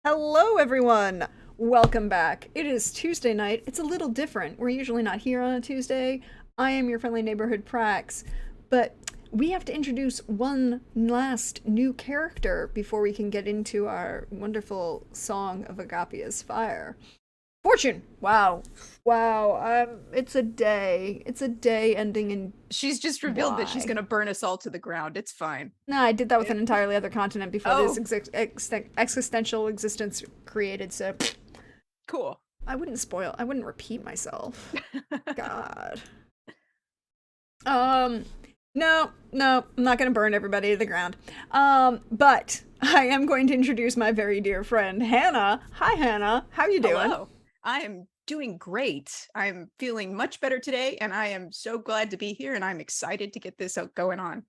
Hello, everyone! Welcome back. It is Tuesday night. It's a little different. We're usually not here on a Tuesday. I am your friendly neighborhood Prax, but we have to introduce one last new character before we can get into our wonderful song of Agapia's Fire. Fortune! Wow. Wow. It's a day. It's a day ending in She's just revealed that she's Y. gonna burn us all to the ground. It's fine. No, I did that with an It- entirely other continent before this oh, existential existence created, so cool. I wouldn't repeat myself. God. No, I'm not gonna burn everybody to the ground. But I am going to introduce my very dear friend, Hannah. Hi, Hannah. How you doing? Hello. I am doing great. I'm feeling much better today, and I am so glad to be here, and I'm excited to get this out going on.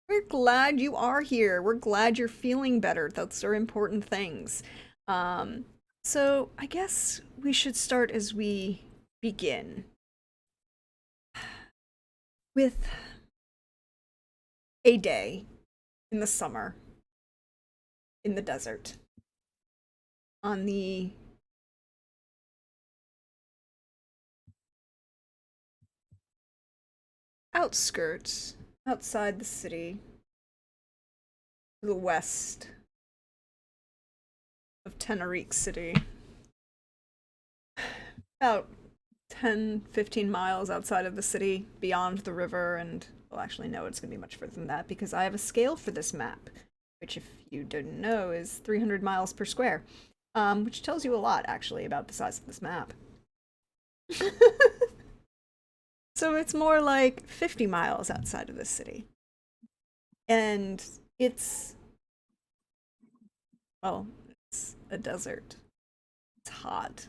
We're glad you are here. We're glad you're feeling better. Those are important things. Um, so I guess we should start as we begin with a day in the summer in the desert on the outskirts outside the city to the west of Tenerique City, about 10, 15 miles outside of the city, beyond the river, and well, actually, no, it's going to be much further than that because I have a scale for this map, which, if you didn't know, is 300 miles per square, which tells you a lot, actually, about the size of this map. So it's more like 50 miles outside of the city. And it's, well, it's a desert. It's hot.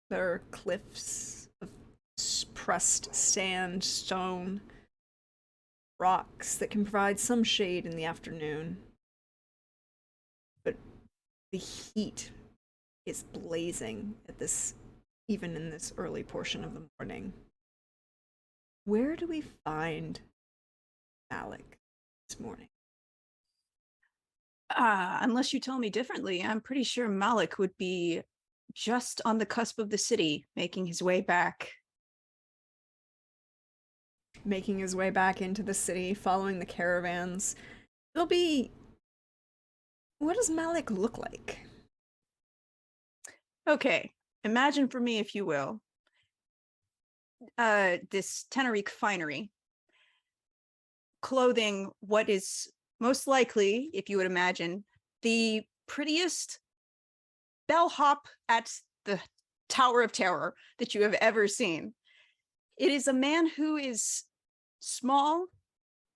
There are cliffs of pressed sand, stone, rocks that can provide some shade in the afternoon. But the heat is blazing at this, even in this early portion of the morning. Where do we find Malik this morning? Unless you tell me differently, I'm pretty sure Malik would be just on the cusp of the city, making his way back. Making his way back into the city, following the caravans. It'll be. What does Malik look like? Okay, imagine for me, if you will, this Tenerique finery, clothing what is most likely, if you would imagine, the prettiest bellhop at the Tower of Terror that you have ever seen. It is a man who is small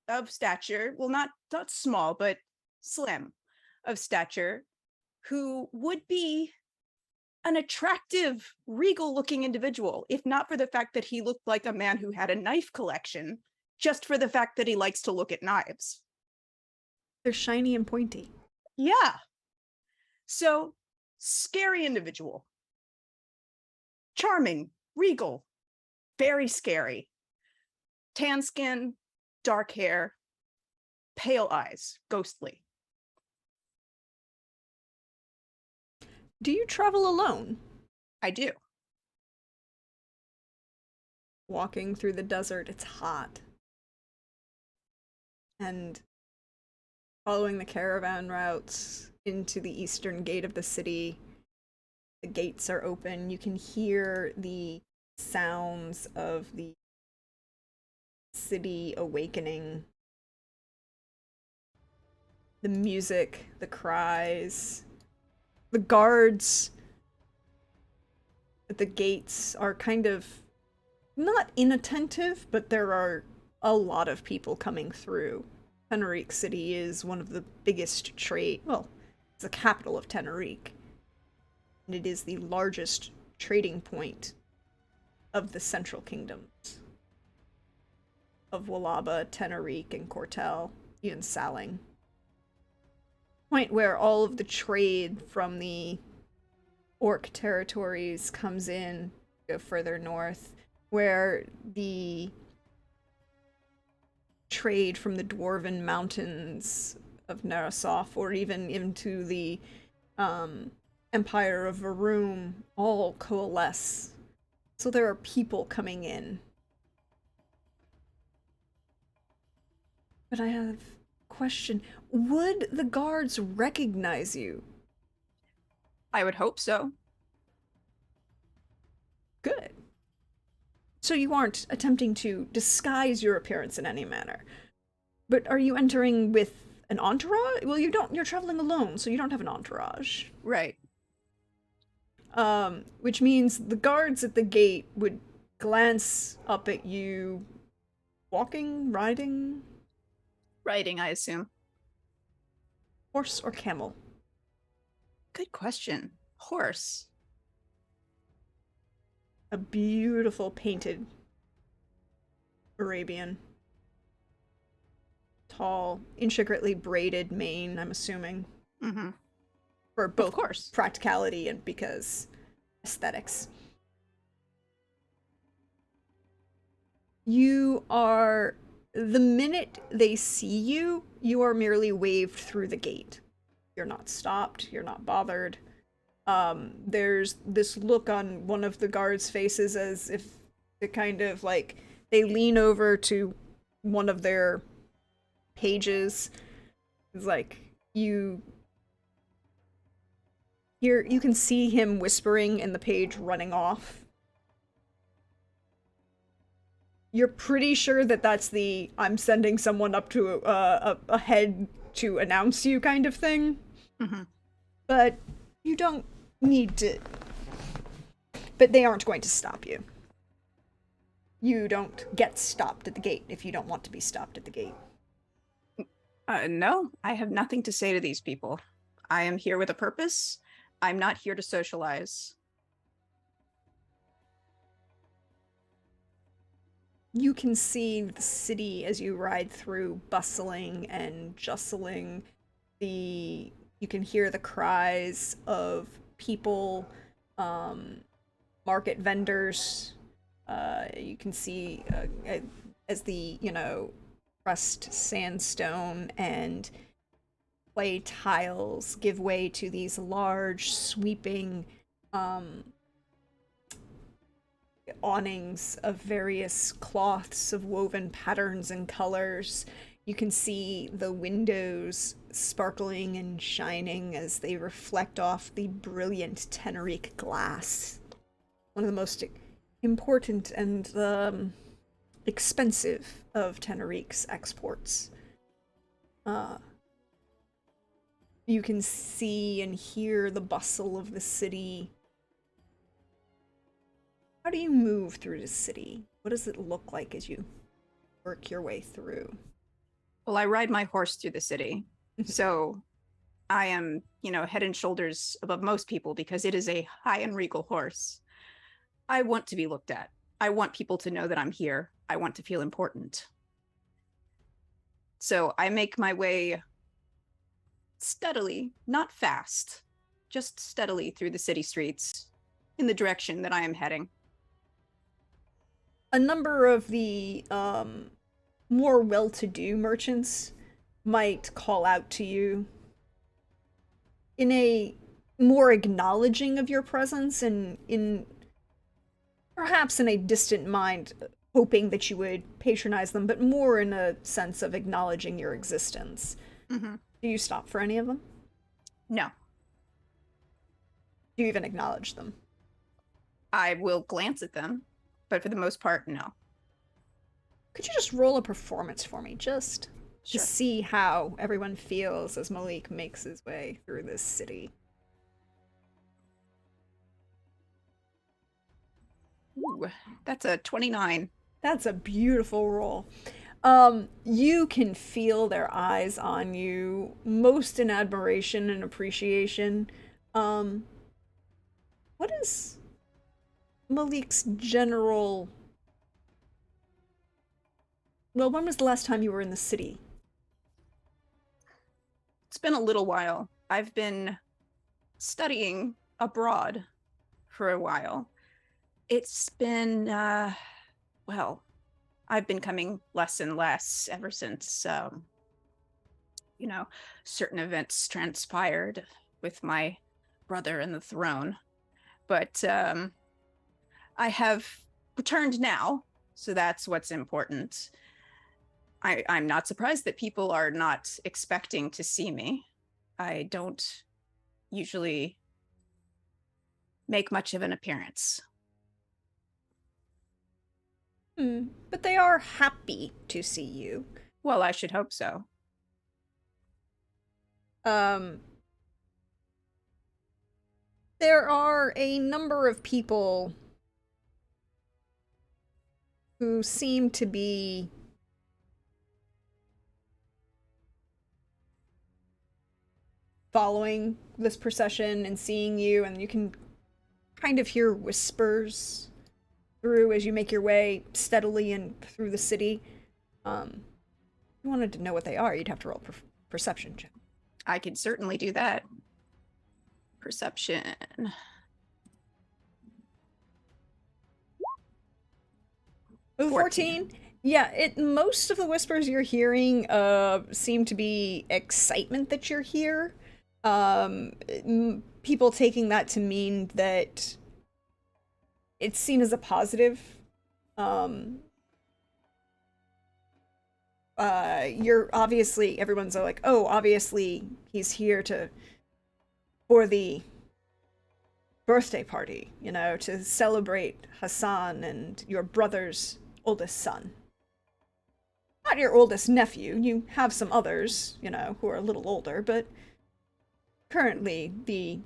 of stature, well, not small, but slim of stature, who would be an attractive, regal-looking individual, if not for the fact that he looked like a man who had a knife collection, just for the fact that he likes to look at knives. They're shiny and pointy. Yeah. So, scary individual. Charming, regal, very scary. Tan skin, dark hair, pale eyes, ghostly. Do you travel alone? I do. Walking through the desert, it's hot. And following the caravan routes into the eastern gate of the city, the gates are open. You can hear the sounds of the city awakening. The music, the cries. The guards at the gates are kind of not inattentive, but there are a lot of people coming through. Tenerique City is one of the biggest well, it's the capital of Tenerique. And it is the largest trading point of the Central Kingdoms of Wallaba, Tenerique, and Cortel, even Saling. Point where all of the trade from the Orc territories comes in, go further north, where the trade from the Dwarven Mountains of Narasov, or even into the Empire of Varoom all coalesce. So there are people coming in. But I have a question. Would the guards recognize you? I would hope so. Good. So you aren't attempting to disguise your appearance in any manner. But are you entering with an entourage? Well, you're traveling alone, so you don't have an entourage. Right. Which means the guards at the gate would glance up at you walking, riding, Riding, I assume. horse or camel. Good question. Horse. A beautiful painted Arabian. Tall, intricately braided mane, I'm assuming. Mm-hmm. For both Of course. practicality and because aesthetics. You are, the minute they see you, you are merely waved through the gate. You're not stopped, you're not bothered. There's this look on one of the guards' faces as if it kind of like they lean over to one of their pages. It's like you can see him whispering and the page running off. You're pretty sure that that's the I'm sending someone up to a head to announce you kind of thing. Mm-hmm. But you don't need to. But they aren't going to stop you. You don't get stopped at the gate if you don't want to be stopped at the gate. No, I have nothing to say to these people. I am here with a purpose. I'm not here to socialize. You can see the city as you ride through, bustling and jostling. You can hear the cries of people, market vendors. You can see as the, pressed sandstone and clay tiles give way to these large, sweeping awnings of various cloths of woven patterns and colors. You can see the windows sparkling and shining as they reflect off the brilliant Tenerique glass. One of the most important and expensive of Tenerique's exports. You can see and hear the bustle of the city. How do you move through the city? What does it look like as you work your way through? Well, I ride my horse through the city. So I am, head and shoulders above most people because it is a high and regal horse. I want to be looked at. I want people to know that I'm here. I want to feel important. So I make my way steadily, not fast, just steadily through the city streets in the direction that I am heading. A number of the more well-to-do merchants might call out to you in a more acknowledging of your presence and in perhaps in a distant mind hoping that you would patronize them, but more in a sense of acknowledging your existence. Mm-hmm. Do you stop for any of them? No. Do you even acknowledge them? I will glance at them, but for the most part, no. Could you just roll a performance for me, just Sure. to see how everyone feels as Malik makes his way through this city? Ooh, that's a 29. That's a beautiful roll. You can feel their eyes on you, most in admiration and appreciation. What is Malik's general... Well, when was the last time you were in the city? It's been a little while. I've been studying abroad for a while. It's been, well, I've been coming less and less ever since, certain events transpired with my brother in the throne. But I have returned now, so that's what's important. I'm not surprised that people are not expecting to see me. I don't usually make much of an appearance. But they are happy to see you. Well, I should hope so. There are a number of people who seem to be following this procession and seeing you, and you can kind of hear whispers through as you make your way steadily and through the city. If you wanted to know what they are, you'd have to roll perception check. I could certainly do that. Perception. 14. Yeah, most of the whispers you're hearing seem to be excitement that you're here. People taking that to mean that it's seen as a positive. You're obviously, everyone's like, oh, obviously he's here for the birthday party, to celebrate Hassan and your brother's oldest son. Not your oldest nephew, you have some others, who are a little older, but currently the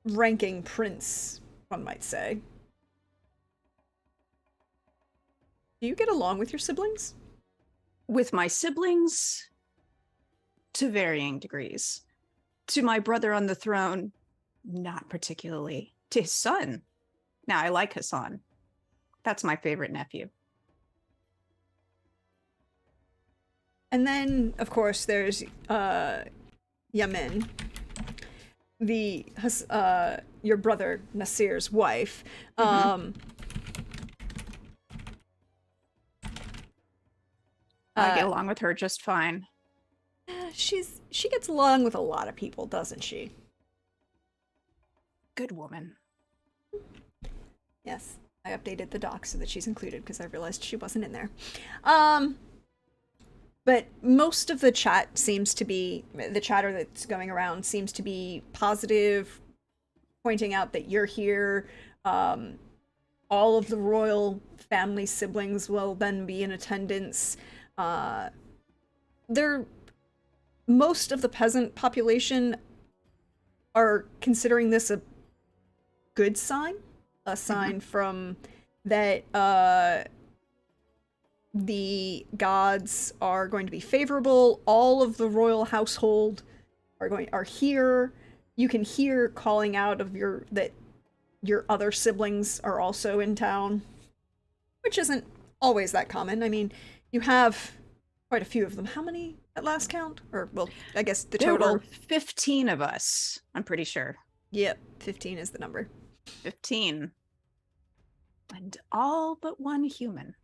ranking prince, one might say. Do you get along with your siblings? With my siblings, to varying degrees. To my brother on the throne, not particularly. To his son, now I like Hassan. That's my favorite nephew. And then, of course, there's Yamin, your brother Nasir's wife. I get along with her just fine. She gets along with a lot of people, doesn't she? Good woman. Yes, I updated the doc so that she's included because I realized she wasn't in there. But most of the chatter that's going around seems to be positive, pointing out that you're here. All of the royal family siblings will then be in attendance. Most of the peasant population are considering this a good sign, a sign from that the gods are going to be favorable. All of the royal household are here. You can hear calling out of that your other siblings are also in town, which isn't always that common. I mean, you have quite a few of them. How many at last count? Or, well, I guess the total. There were 15 of us, I'm pretty sure. Yep, 15 is the number. 15. And all but one human.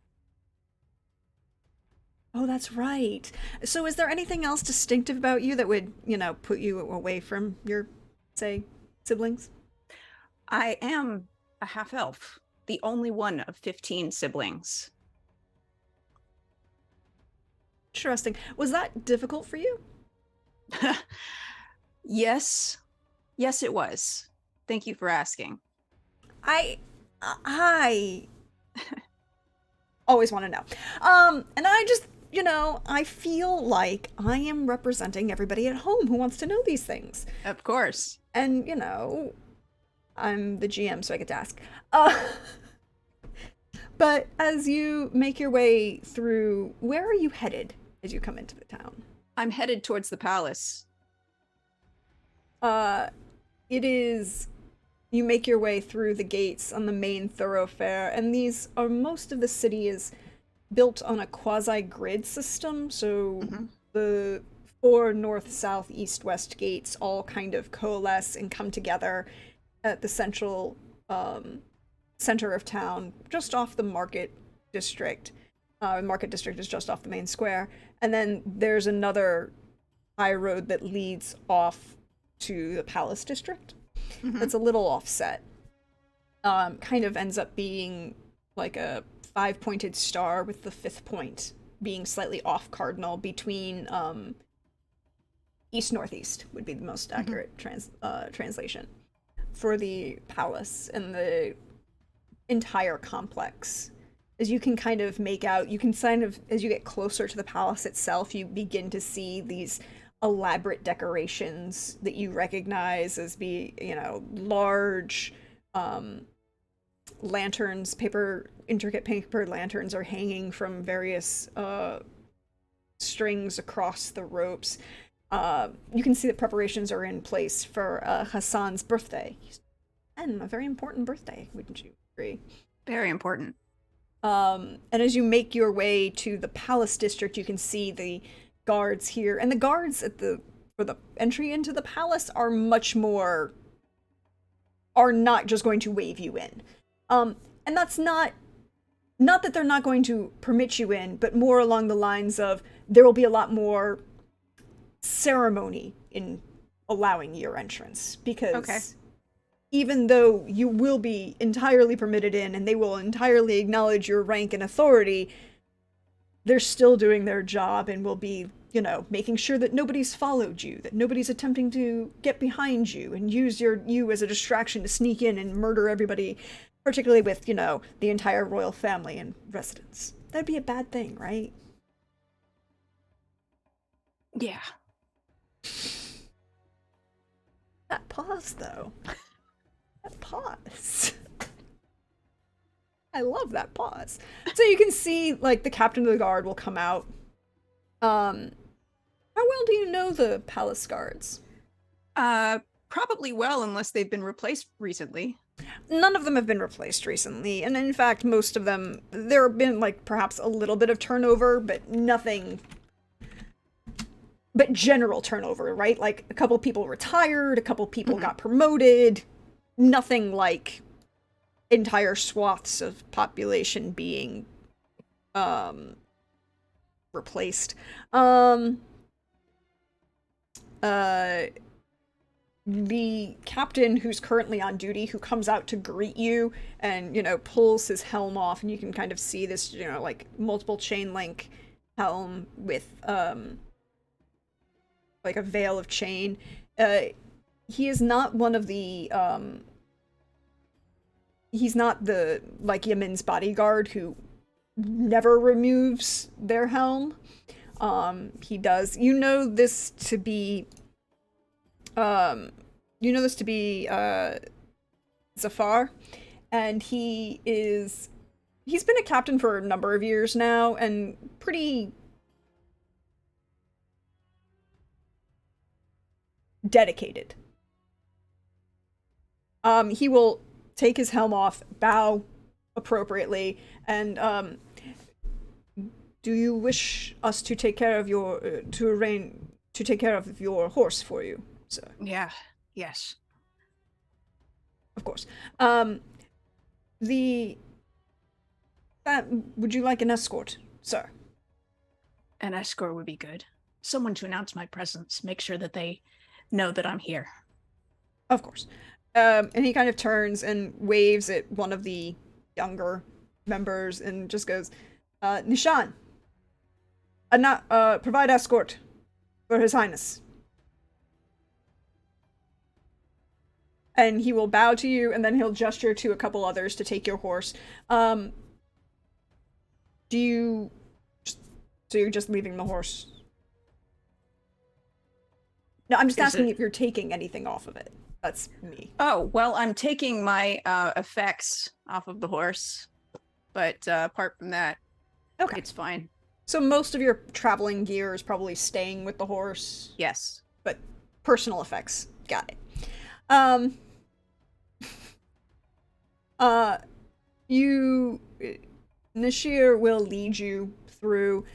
Oh, that's right. So is there anything else distinctive about you that would, put you away from your, say, siblings? I am a half-elf, the only one of 15 siblings. Interesting. Was that difficult for you? Yes. Yes, it was. Thank you for asking. I always want to know. And I just, I feel like I am representing everybody at home who wants to know these things. Of course. And, I'm the GM, so I get to ask. But as you make your way through, where are you headed as you come into the town? I'm headed towards the palace. You make your way through the gates on the main thoroughfare, and most of the city is built on a quasi-grid system, so the 4 north, south, east, west gates all kind of coalesce and come together at the central center of town, just off the market district. Market district is just off the main square, and then there's another high road that leads off to the palace district. Mhm. That's a little offset. Kind of ends up being like a 5-pointed star with the 5th point being slightly off cardinal between east northeast would be the most accurate translation for the palace and the entire complex. As you can kind of make out, you can kind of, as you get closer to the palace itself, you begin to see these elaborate decorations that you recognize as large lanterns, intricate paper lanterns are hanging from various strings across the ropes. You can see that preparations are in place for Hassan's birthday. And a very important birthday, wouldn't you agree? Very important. And as you make your way to the palace district, you can see the guards here. And the guards for the entry into the palace are not just going to wave you in. And that's not that they're not going to permit you in, but more along the lines of there will be a lot more ceremony in allowing your entrance. Because even though you will be entirely permitted in and they will entirely acknowledge your rank and authority, they're still doing their job and will be, making sure that nobody's followed you, that nobody's attempting to get behind you and use you as a distraction to sneak in and murder everybody, particularly with, the entire royal family and residents. That'd be a bad thing, right? Yeah. That pause, though. That pause. I love that pause. So you can see, the captain of the guard will come out. How well do you know the palace guards? Probably well, unless they've been replaced recently. None of them have been replaced recently, and in fact, most of them, there have been, perhaps a little bit of turnover, but nothing... But general turnover, right? Like, a couple people retired, a couple people got promoted, nothing like entire swaths of population being, replaced. The captain who's currently on duty, who comes out to greet you and, pulls his helm off, and you can kind of see this, multiple chain link helm with, a veil of chain. He is not one of the, he's not the, Yamin's bodyguard who never removes their helm. He does. This to be Zafar, and he's been a captain for a number of years now, and pretty dedicated. He will take his helm off, bow appropriately, and do you wish us to take care of your take care of your horse for you, sir? Yeah. Yes. Of course. Would you like an escort, sir? An escort would be good. Someone to announce my presence, make sure that they know that I'm here. Of course. And he kind of turns and waves at one of the younger members and just goes, Nishan, provide escort for His Highness. And he will bow to you, and then he'll gesture to a couple others to take your horse. So you're just leaving the horse? No, I'm just asking if you're taking anything off of it. That's me. Oh, well, I'm taking my effects off of the horse. But apart from that, okay, it's fine. So most of your traveling gear is probably staying with the horse? Yes. But personal effects. Got it. Nashir will lead you through.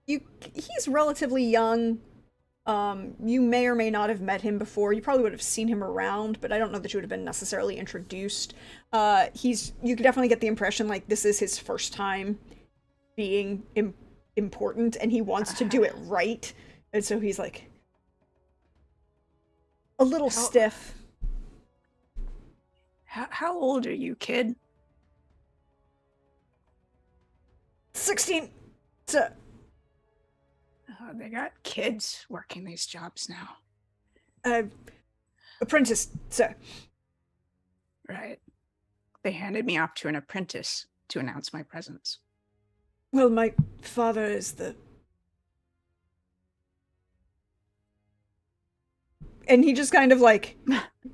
He's relatively young. You may or may not have met him before. You probably would have seen him around, but I don't know that you would have been necessarily introduced. You could definitely get the impression this is his first time being important, and he wants to do it right. And so he's like, a little How- stiff. How old are you, kid? 16, sir. Oh, they got kids working these jobs now. Apprentice, sir. Right. They handed me off to an apprentice to announce my presence. Well, my father is the... And he just kind of like...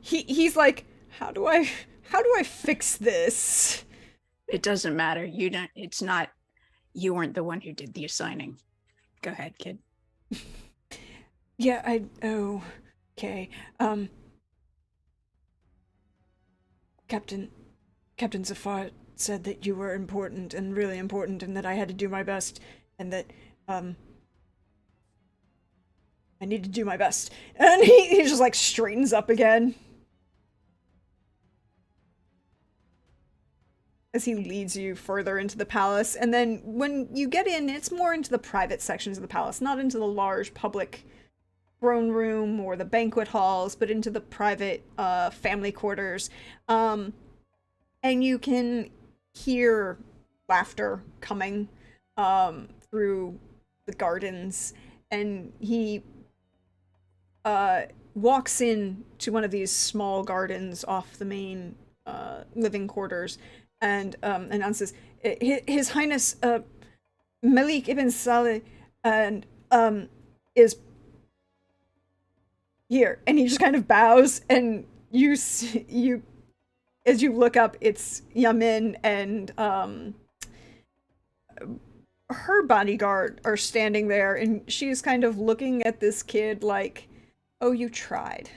he's like, how do I fix this? It doesn't matter. You don't. It's not. You weren't the one who did the assigning. Go ahead, kid. Yeah, oh, okay. Captain Zafar said that you were important and really important and that I had to do my best and that, I need to do my best. And he just like straightens up again. As he leads you further into the palace. And then when you get in, it's more into the private sections of the palace, not into the large public throne room or the banquet halls, but into the private family quarters. And you can hear laughter coming through the gardens. And he walks in to one of these small gardens off the main living quarters and announces, His Highness Malik ibn Saleh and is here. And he just kind of bows, and you as you look up, it's Yamin and her bodyguard are standing there, and she's kind of looking at this kid like, oh, you tried.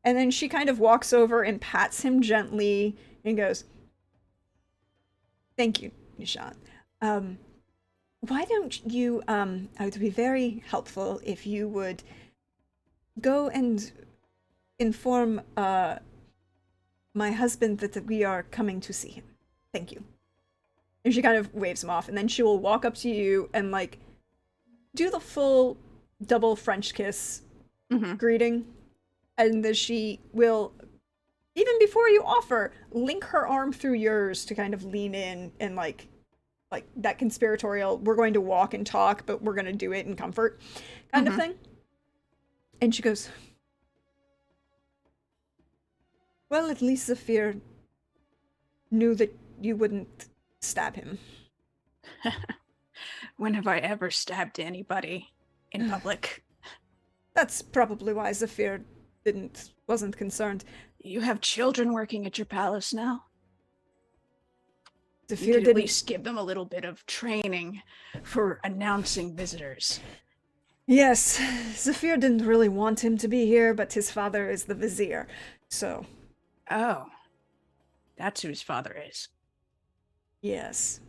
And then she kind of walks over and pats him gently and goes, thank you, Nishan. Why don't you, it would be very helpful if you would go and inform my husband that we are coming to see him. Thank you. And she kind of waves him off, and then she will walk up to you and like do the full double French kiss greeting. And then she will, even before you offer, link her arm through yours to kind of lean in and like that conspiratorial, we're going to walk and talk, but we're going to do it in comfort kind of thing. And she goes, well, at least Zafir knew that you wouldn't stab him. When have I ever stabbed anybody in public? That's probably why Zafir wasn't concerned. You have children working at your palace now? Zafir You could didn't at least give them a little bit of training for announcing visitors. Yes, Zafir didn't really want him to be here, but his father is the vizier, so... Oh, that's who his father is. Yes.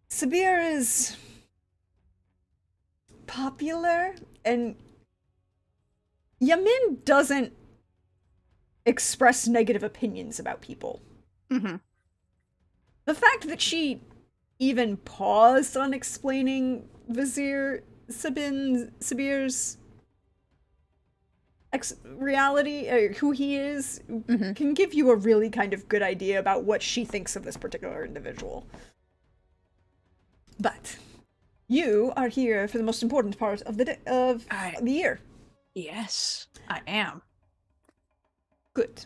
Sabir is popular, and Yamin doesn't express negative opinions about people. The fact that she even paused on explaining Vizier Sabir's reality, who he is, can give you a really kind of good idea about what she thinks of this particular individual. But you are here for the most important part of the year. Yes, I am. Good.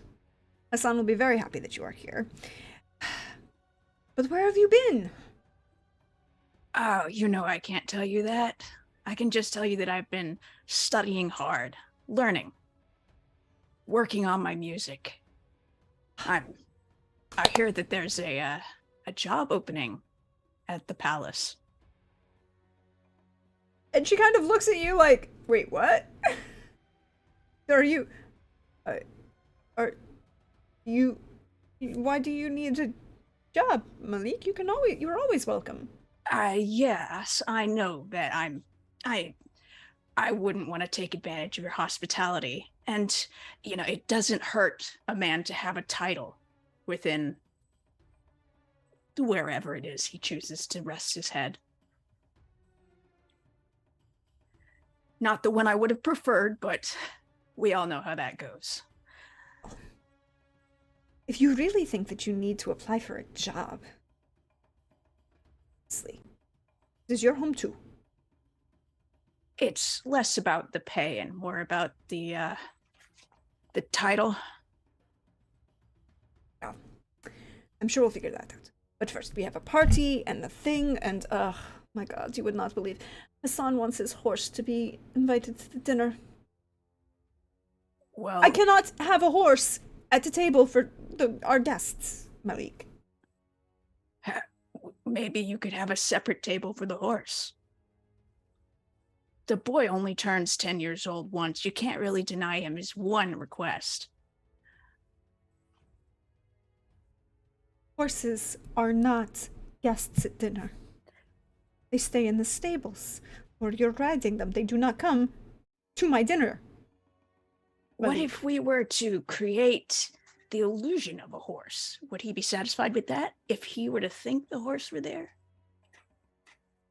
Hassan will be very happy that you are here. But where have you been? Oh, you know I can't tell you that. I can just tell you that I've been studying hard, learning, working on my music. I hear that there's a job opening at the palace. And she kind of looks at you like, wait, what? Are you... why do you need a job, Malik? You're always welcome. Yes, I know that I wouldn't want to take advantage of your hospitality. And, you know, it doesn't hurt a man to have a title within wherever it is he chooses to rest his head. Not the one I would have preferred, but we all know how that goes. If you really think that you need to apply for a job, honestly, this is your home too. It's less about the pay and more about the title. Well, I'm sure we'll figure that out. But first, we have a party and the thing, and my God, you would not believe. Hassan wants his horse to be invited to the dinner. Well, I cannot have a horse at the table for our guests, Malik. Maybe you could have a separate table for the horse. The boy only turns 10 years old once. You can't really deny him his one request. Horses are not guests at dinner. They stay in the stables, or you're riding them. They do not come to my dinner. What if we were to create the illusion of a horse? Would he be satisfied with that if he were to think the horse were there?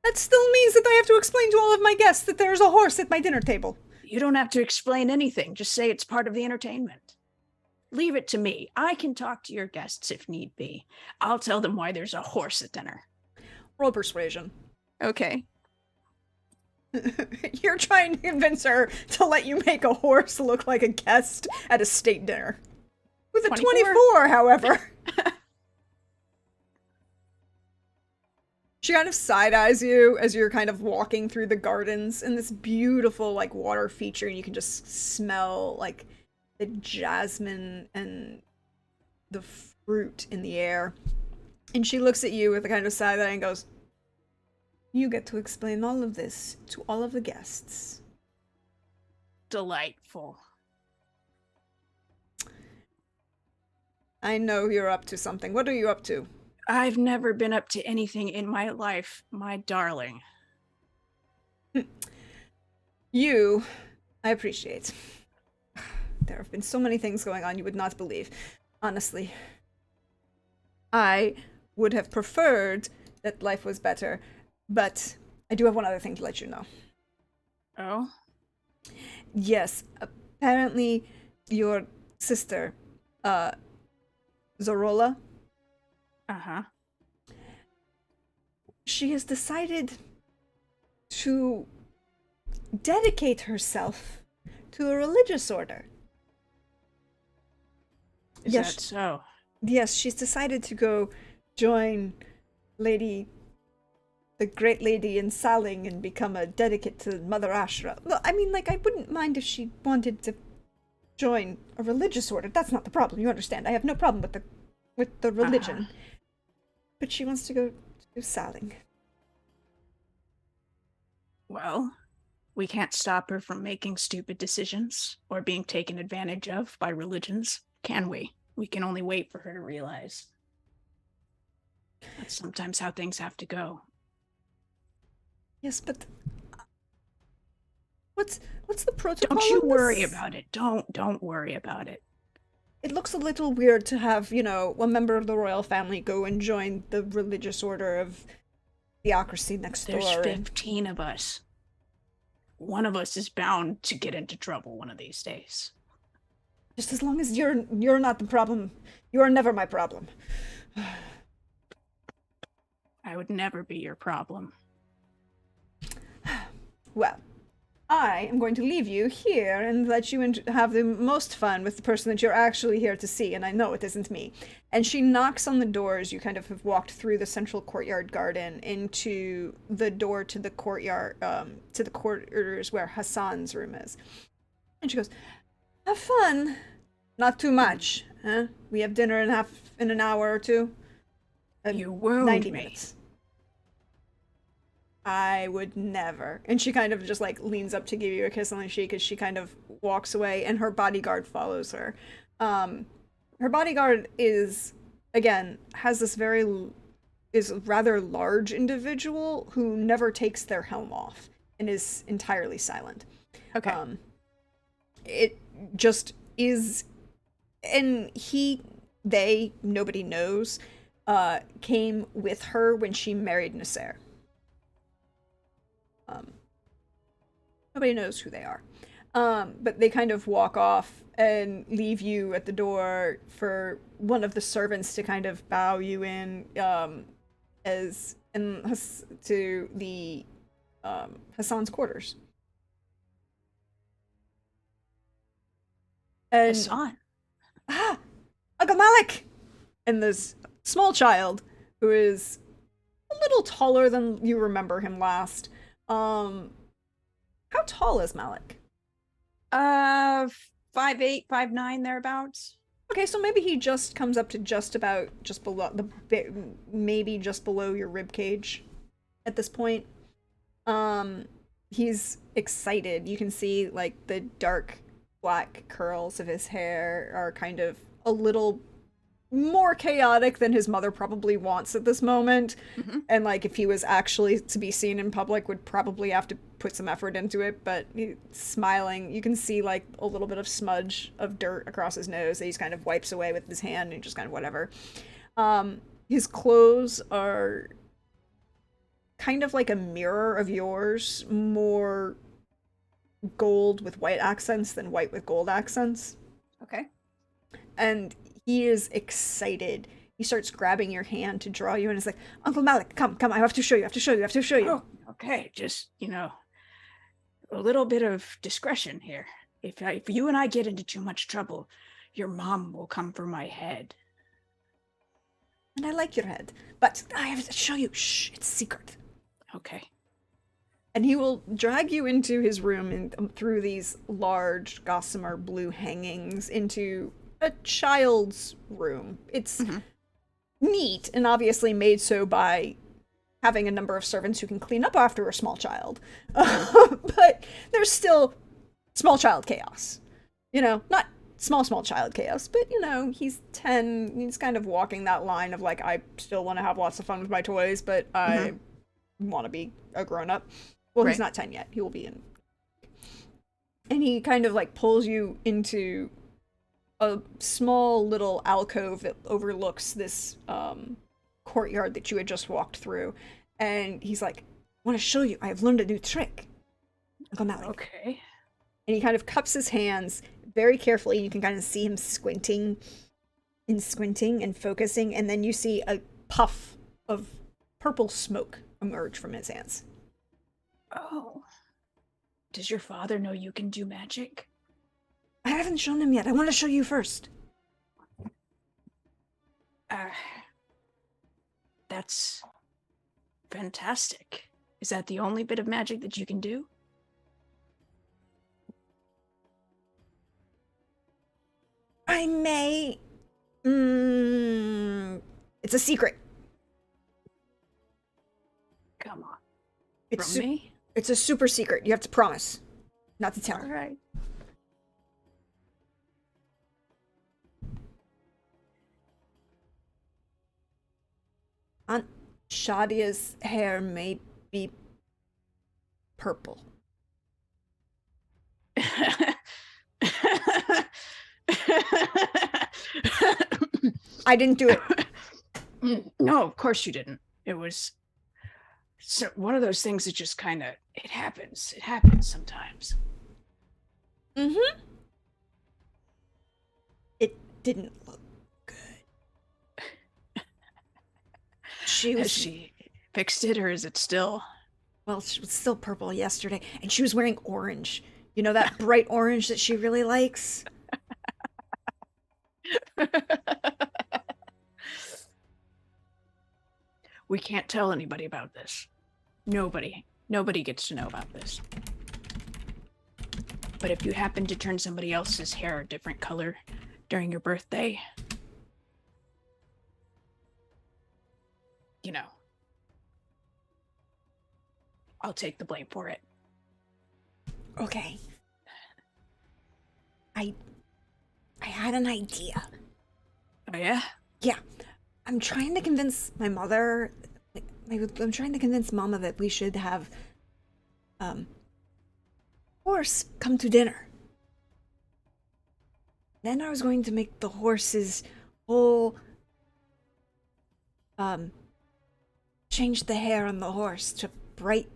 That still means that I have to explain to all of my guests that there is a horse at my dinner table. You don't have to explain anything. Just say it's part of the entertainment. Leave it to me. I can talk to your guests if need be. I'll tell them why there's a horse at dinner. Roll persuasion. Okay. You're trying to convince her to let you make a horse look like a guest at a state dinner. With a 24, however. She kind of side-eyes you as you're kind of walking through the gardens in this beautiful, like, water feature, and you can just smell, like, the jasmine and the fruit in the air. And she looks at you with a kind of side-eye and goes, "You get to explain all of this to all of the guests." Delightful. I know you're up to something. What are you up to? I've never been up to anything in my life, my darling. You, I appreciate. There have been so many things going on you would not believe. Honestly. I would have preferred that life was better, but I do have one other thing to let you know. Oh? Yes, apparently your sister, Zorola, Uh-huh. she has decided to dedicate herself to a religious order. Is that so? Yes, she's decided to go join the great lady in Saling and become a dedicate to Mother Ashra. Well, I mean, like, I wouldn't mind if she wanted to join a religious order. That's not the problem, you understand. I have no problem with the religion. Uh-huh. But she wants to go to Saling. Well, we can't stop her from making stupid decisions or being taken advantage of by religions, can we? We can only wait for her to realize. That's sometimes how things have to go. Yes, but what's the protocol? Don't you worry about it. Don't worry about it. It looks a little weird to have, a member of the royal family go and join the religious order of theocracy next door. There's 15 of us. One of us is bound to get into trouble one of these days. Just as long as you're not the problem. You are never my problem. I would never be your problem. Well, I am going to leave you here and let you have the most fun with the person that you're actually here to see, and I know it isn't me. And she knocks on the door as you kind of have walked through the central courtyard garden into the door to the courtyard, to the quarters where Hassan's room is. And she goes, "Have fun. Not too much, huh? We have dinner in an hour or two. You wound 90 me. minutes. I would never." And she kind of just like leans up to give you a kiss on the cheek as she kind of walks away, and her bodyguard follows her. Her bodyguard is a rather large individual who never takes their helm off and is entirely silent. Okay. It just is, and nobody knows, came with her when she married Nasser. Nobody knows who they are. But they kind of walk off and leave you at the door for one of the servants to kind of bow you in, to the Hassan's quarters. And Hassan. Uncle Malik! And this small child who is a little taller than you remember him last. How tall is Malik? 5'8", 5'9", thereabouts. Okay, so maybe he just comes up to just below maybe just below your rib cage at this point. He's excited. You can see like the dark black curls of his hair are kind of a little more chaotic than his mother probably wants at this moment. Mm-hmm. And like if he was actually to be seen in public would probably have to put some effort into it, but he's smiling. You can see like a little bit of smudge of dirt across his nose that he's kind of wipes away with his hand and just kind of whatever. His clothes are kind of like a mirror of yours, more gold with white accents than white with gold accents. Okay. And he is excited. He starts grabbing your hand to draw you and is like, Uncle Malik, come, I have to show you. Oh, okay. Just, a little bit of discretion here. If you and I get into too much trouble, your mom will come for my head. And I like your head, but I have to show you. Shh, it's secret. Okay. And he will drag you into his room and through these large gossamer blue hangings into a child's room. It's neat and obviously made so by having a number of servants who can clean up after a small child. But there's still small child chaos. Not small child chaos, but he's 10. He's kind of walking that line of like, I still want to have lots of fun with my toys, but I want to be a grown-up. Well, He's not 10 yet. He will be in. And he kind of like pulls you into a small little alcove that overlooks this courtyard that you had just walked through. And he's like, I want to show you. I have learned a new trick. Uncle Malik. Okay. And he kind of cups his hands very carefully. You can kind of see him squinting and focusing. And then you see a puff of purple smoke emerge from his hands. Oh. Does your father know you can do magic? I haven't shown him yet. I want to show you first. That's fantastic. Is that the only bit of magic that you can do? I may. It's a secret. Come on. It's From me? It's a super secret. You have to promise not to tell. All right. Aunt Shadia's hair may be purple. I didn't do it. No, of course you didn't. It was one of those things that just kind of, it happens. It happens sometimes. Mm-hmm. It didn't look good. Has she fixed it, or is it still? Well, she was still purple yesterday, and she was wearing orange. You know, that bright orange that she really likes? We can't tell anybody about this. Nobody gets to know about this. But if you happen to turn somebody else's hair a different color during your birthday, I'll take the blame for it. Okay. I had an idea. Oh, yeah? Yeah. I'm trying to convince my mother. I'm trying to convince Mama that we should have horse come to dinner. Then I was going to make the horse's whole change the hair on the horse to bright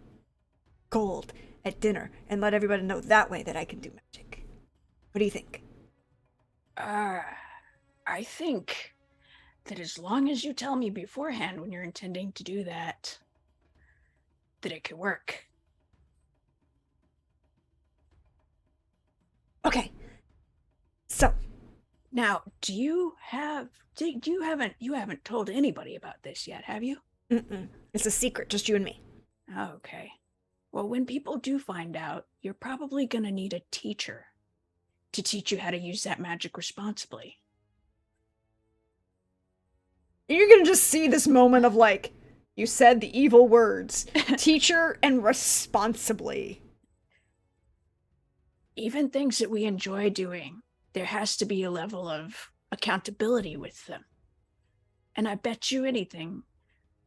gold at dinner and let everybody know that way that I can do magic. What do you think? I think that as long as you tell me beforehand when you're intending to do that, that it could work. Okay. So, Now, you haven't told anybody about this yet, have you? it's a secret, just you and me. Okay. Well, when people do find out, you're probably gonna need a teacher to teach you how to use that magic responsibly. You're gonna just see this moment of like, you said the evil words, teacher and responsibly. Even things that we enjoy doing, there has to be a level of accountability with them. And I bet you anything,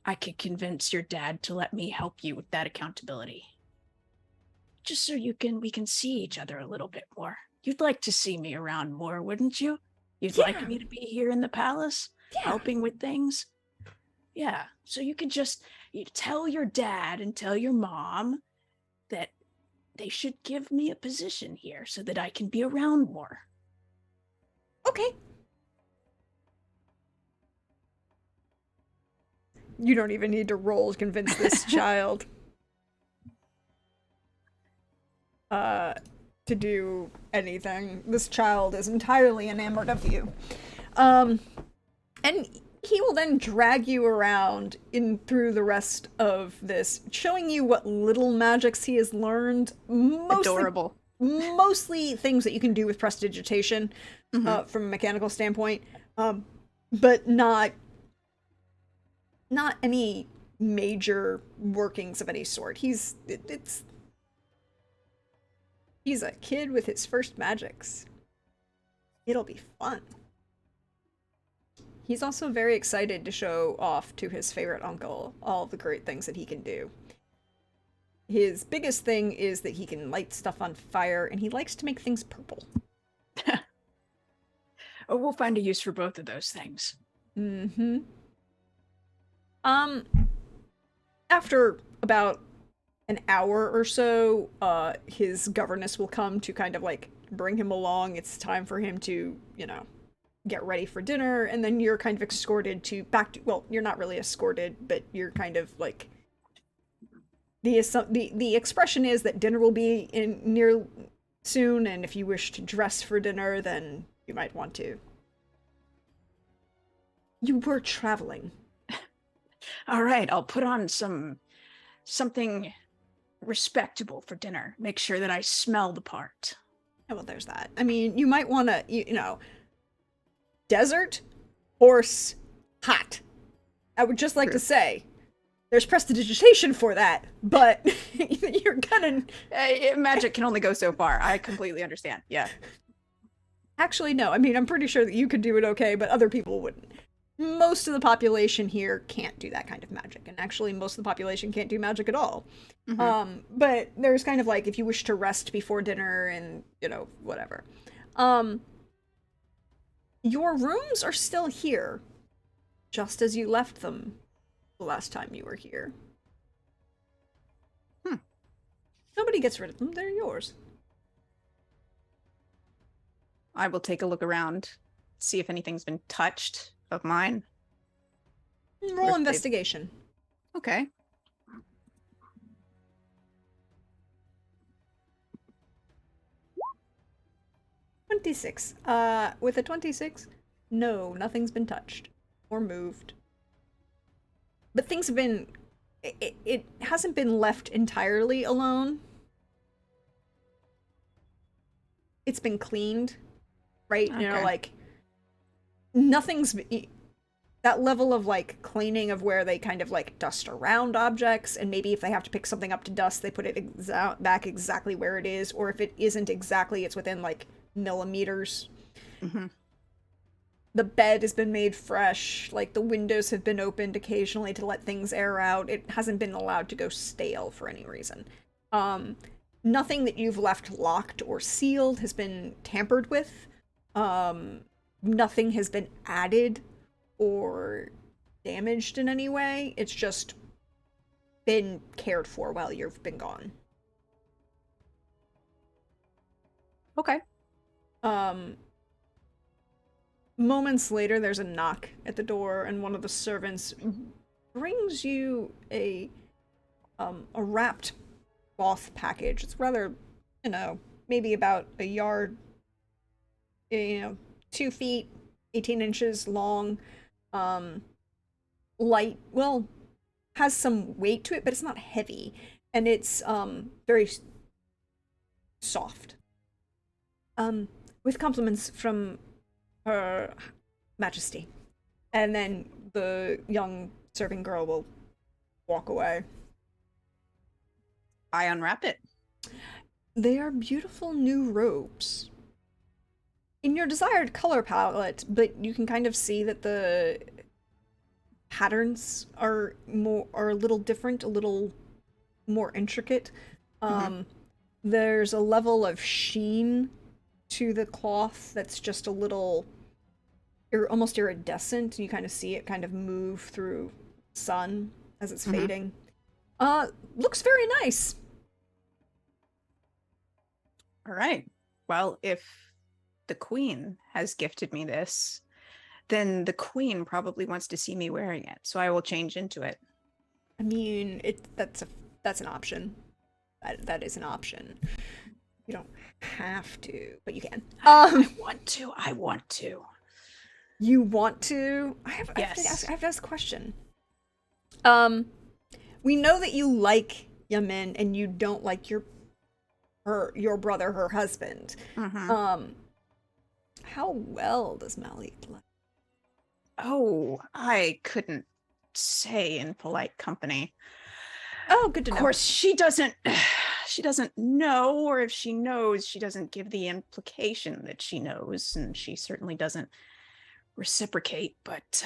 I could convince your dad to let me help you with that accountability. Just so we can see each other a little bit more. You'd like to see me around more, wouldn't you? You'd like me to be here in the palace, helping with things? Yeah, so you tell your dad and tell your mom that they should give me a position here so that I can be around more. Okay. You don't even need to roll to convince this child to do anything. This child is entirely enamored of you. And he will then drag you around in through the rest of this, showing you what little magics he has learned. Adorable. Mostly things that you can do with prestidigitation from a mechanical standpoint, but not any major workings of any sort. He's a kid with his first magics. It'll be fun. He's also very excited to show off to his favorite uncle all the great things that he can do. His biggest thing is that he can light stuff on fire, and he likes to make things purple. Oh, we'll find a use for both of those things. Mm-hmm. After about an hour or so, his governess will come to kind of like bring him along. It's time for him to, get ready for dinner, and then you're kind of escorted well, you're not really escorted, but you're kind of like the expression is that dinner will be in near soon, and if you wish to dress for dinner, then you might want to. You were traveling. All right, I'll put on something respectable for dinner. Make sure that I smell the part. Yeah, well, there's that. I mean, you might want to, desert, horse, hot. I would just like to say, there's prestidigitation for that, but you're gonna... Magic can only go so far. I completely understand. Yeah. Actually, no. I mean, I'm pretty sure that you could do it okay, but other people wouldn't. Most of the population here can't do that kind of magic, and actually most of the population can't do magic at all. But there's kind of like, if you wish to rest before dinner and, whatever. Your rooms are still here, just as you left them the last time you were here. Nobody gets rid of them, they're yours. I will take a look around, see if anything's been touched of mine. Roll investigation. Okay. $26. With a 26, no, nothing's been touched or moved. But things have been... It hasn't been left entirely alone. It's been cleaned, right? Okay. Like, nothing's... That level of, like, cleaning of where they kind of, like, dust around objects, and maybe if they have to pick something up to dust, they put it back exactly where it is, or if it isn't exactly, it's within, like, millimeters. The bed has been made fresh, like the windows have been opened occasionally to let things air out. It hasn't been allowed to go stale for any reason. Nothing that you've left locked or sealed has been tampered with. Nothing has been added or damaged in any way. It's just been cared for while you've been gone. Okay. Moments later, there's a knock at the door, and one of the servants brings you a wrapped cloth package. It's rather, maybe about a yard, 2 feet, 18 inches long, light, well, has some weight to it, but it's not heavy, and it's very soft. With compliments from Her Majesty. And then the young serving girl will walk away. I unwrap it. They are beautiful new robes. In your desired color palette, but you can kind of see that the patterns are a little different, a little more intricate. There's a level of sheen to the cloth that's just a little almost iridescent. You kind of see it kind of move through sun as it's fading. Looks very nice. All right. Well, if the queen has gifted me this, then the queen probably wants to see me wearing it, so I will change into it. I mean, that's an option. That is an option. You don't have to, but you can. I want to. You want to? Yes. I have to ask a question. We know that you like Yamin and you don't like your brother, her husband. How well does Malik like? Oh, I couldn't say in polite company. Oh, good to know. Of course, she doesn't know, or if she knows, she doesn't give the implication that she knows, and she certainly doesn't reciprocate, but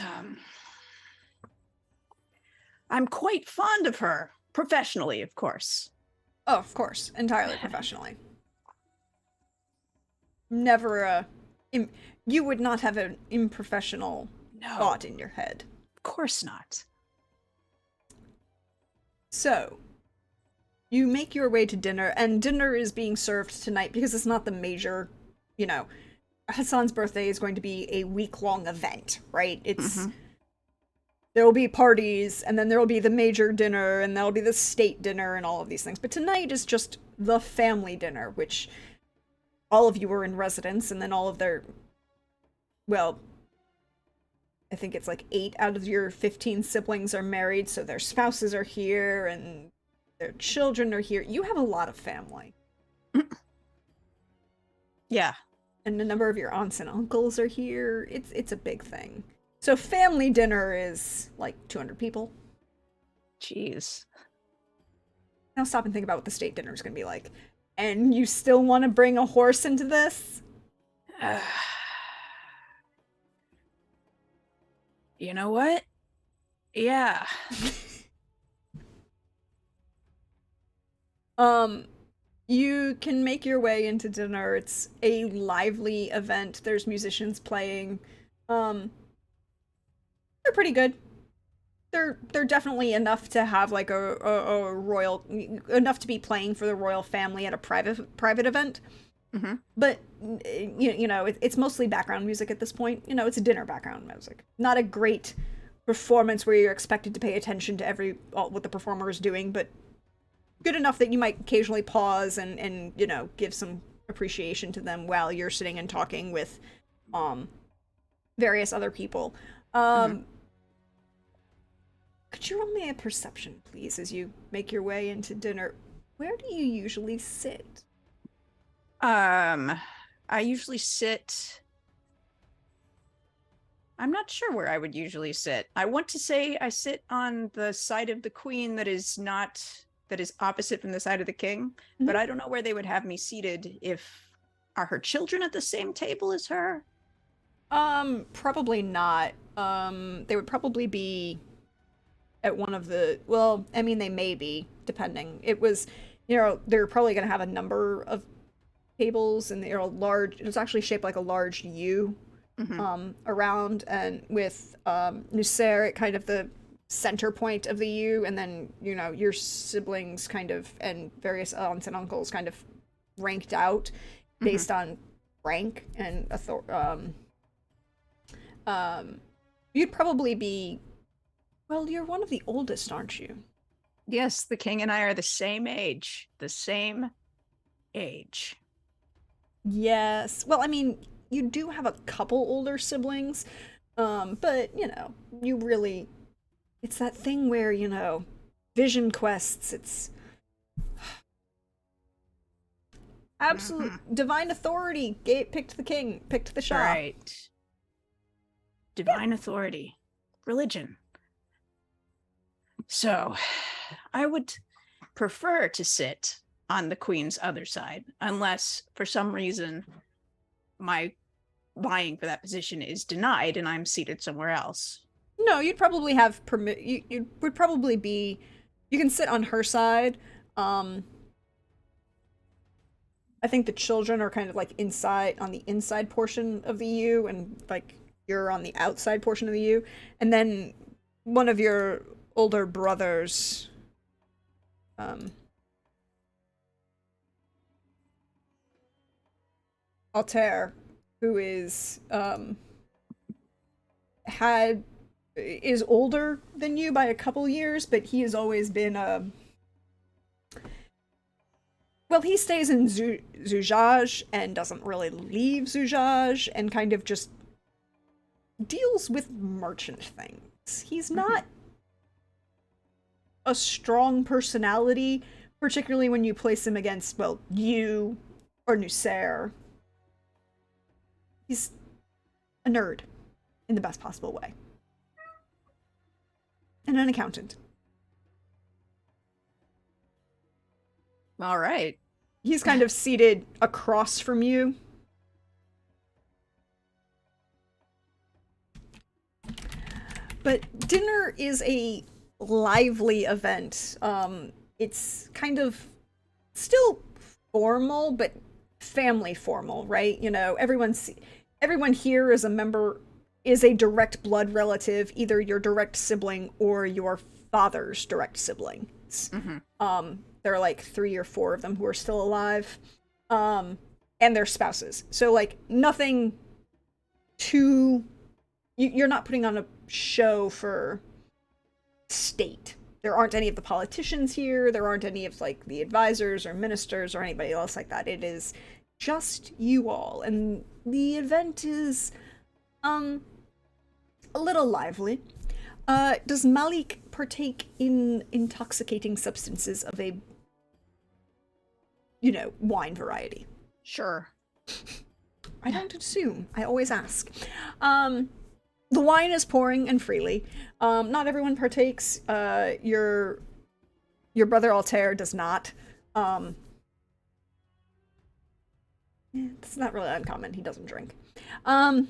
I'm quite fond of her, professionally, of course. Oh, of course, entirely professionally. Never you would not have an unprofessional thought in your head. Of course not. So, you make your way to dinner, and dinner is being served tonight because it's not the major, Hassan's birthday is going to be a week-long event, right? There will be parties, and then there will be the major dinner, and there'll be the state dinner, and all of these things. But tonight is just the family dinner, which all of you are in residence, and then all of their, well, I think it's like 8 out of your 15 siblings are married, so their spouses are here, and their children are here. You have a lot of family. Yeah. And a number of your aunts and uncles are here. It's a big thing. So family dinner is like 200 people. Jeez. Now stop and think about what the state dinner is going to be like. And you still want to bring a horse into this? You know what? Yeah. You can make your way into dinner. It's a lively event. There's musicians playing. They're pretty good. They're definitely enough to have like a royal, enough to be playing for the royal family at a private event. But it's mostly background music at this point. It's a dinner background music, not a great performance where you're expected to pay attention to what the performer is doing, but good enough that you might occasionally pause and give some appreciation to them while you're sitting and talking with various other people. Could you roll me a perception, please, as you make your way into dinner? Where do you usually sit? I usually sit... I'm not sure where I would usually sit. I want to say I sit on the side of the queen that is opposite from the side of the king, but I don't know where they would have me seated. Are her children at the same table as her? Probably not. They would probably be at one of the, well, I mean, they may be, depending. It was, they're probably going to have a number of tables, and they're it's actually shaped like a large U around, and with Nusair at kind of the center point of the U, and then, your siblings kind of, and various aunts and uncles kind of ranked out based on rank and you'd probably be, well, you're one of the oldest, aren't you? Yes, the king and I are the same age. The same age. Yes. Well, I mean, you do have a couple older siblings, but, you know, you really, it's that thing where, you know, vision quests, it's absolute divine authority, picked the king, picked the Shah. Right. Divine authority. Religion. So, I would prefer to sit on the queen's other side, unless for some reason my vying for that position is denied and I'm seated somewhere else. No, you'd probably have you would probably be, you can sit on her side. I think the children are kind of like inside, on the inside portion of the U, and like you're on the outside portion of the U. And then one of your older brothers, Altair, who is is older than you by a couple years, but he has always been well, he stays in Zujaj and doesn't really leave Zujaj, and kind of just deals with merchant things. He's not a strong personality, particularly when you place him against, well, you or Nusair. He's a nerd in the best possible way. And an accountant. All right. He's kind of seated across from you. But dinner is a lively event. It's kind of still formal, but family formal, right? You know, everyone here is a direct blood relative, either your direct sibling or your father's direct siblings. There are like 3 or 4 of them who are still alive, and their spouses. So like nothing too, you're not putting on a show for state. There aren't any of the politicians here. There aren't any of like the advisors or ministers or anybody else like that. It is just you all, and the event is a little lively. Does Malik partake in intoxicating substances of a, you know, wine variety? Sure. I don't assume. I always ask. The wine is pouring and freely. Not everyone partakes. Your brother Altair does not. It's not really uncommon. He doesn't drink. How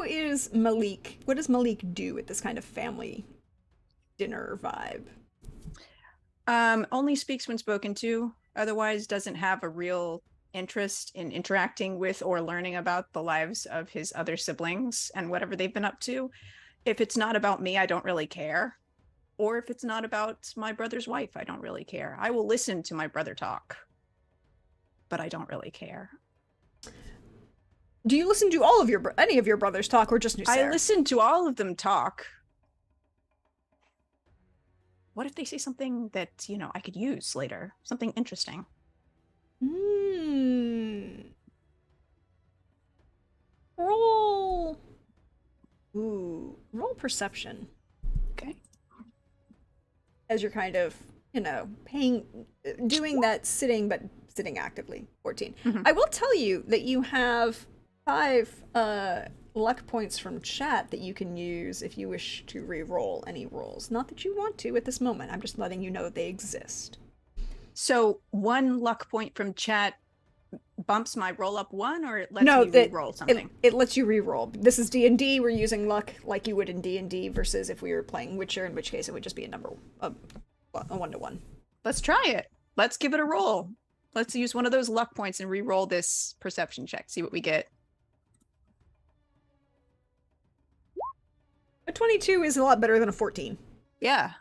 is Malik? What does Malik do at this kind of family dinner vibe? Only speaks when spoken to, otherwise doesn't have a real interest in interacting with or learning about the lives of his other siblings and whatever they've been up to. If it's not about me, I don't really care. Or if it's not about my brother's wife, I don't really care. I will listen to my brother talk, but I don't really care. Do you listen to all of any of your brothers talk, or just Nusair? I listen to all of them talk. What if they say something that, you know, I could use later? Something interesting. Roll perception. Okay. As you're kind of, you know, doing that sitting actively. 14. I will tell you that you have 5 luck points from chat that you can use if you wish to re-roll any rolls. Not that you want to at this moment. I'm just letting you know that they exist. So 1 luck point from chat bumps my roll up 1, or it lets me re-roll something? It lets you re-roll. This is D&D. We're using luck like you would in D&D versus if we were playing Witcher, in which case it would just be a 1-to-1. Let's try it. Let's give it a roll. Let's use one of those luck points and re-roll this perception check. See what we get. A 22 is a lot better than a 14. Yeah.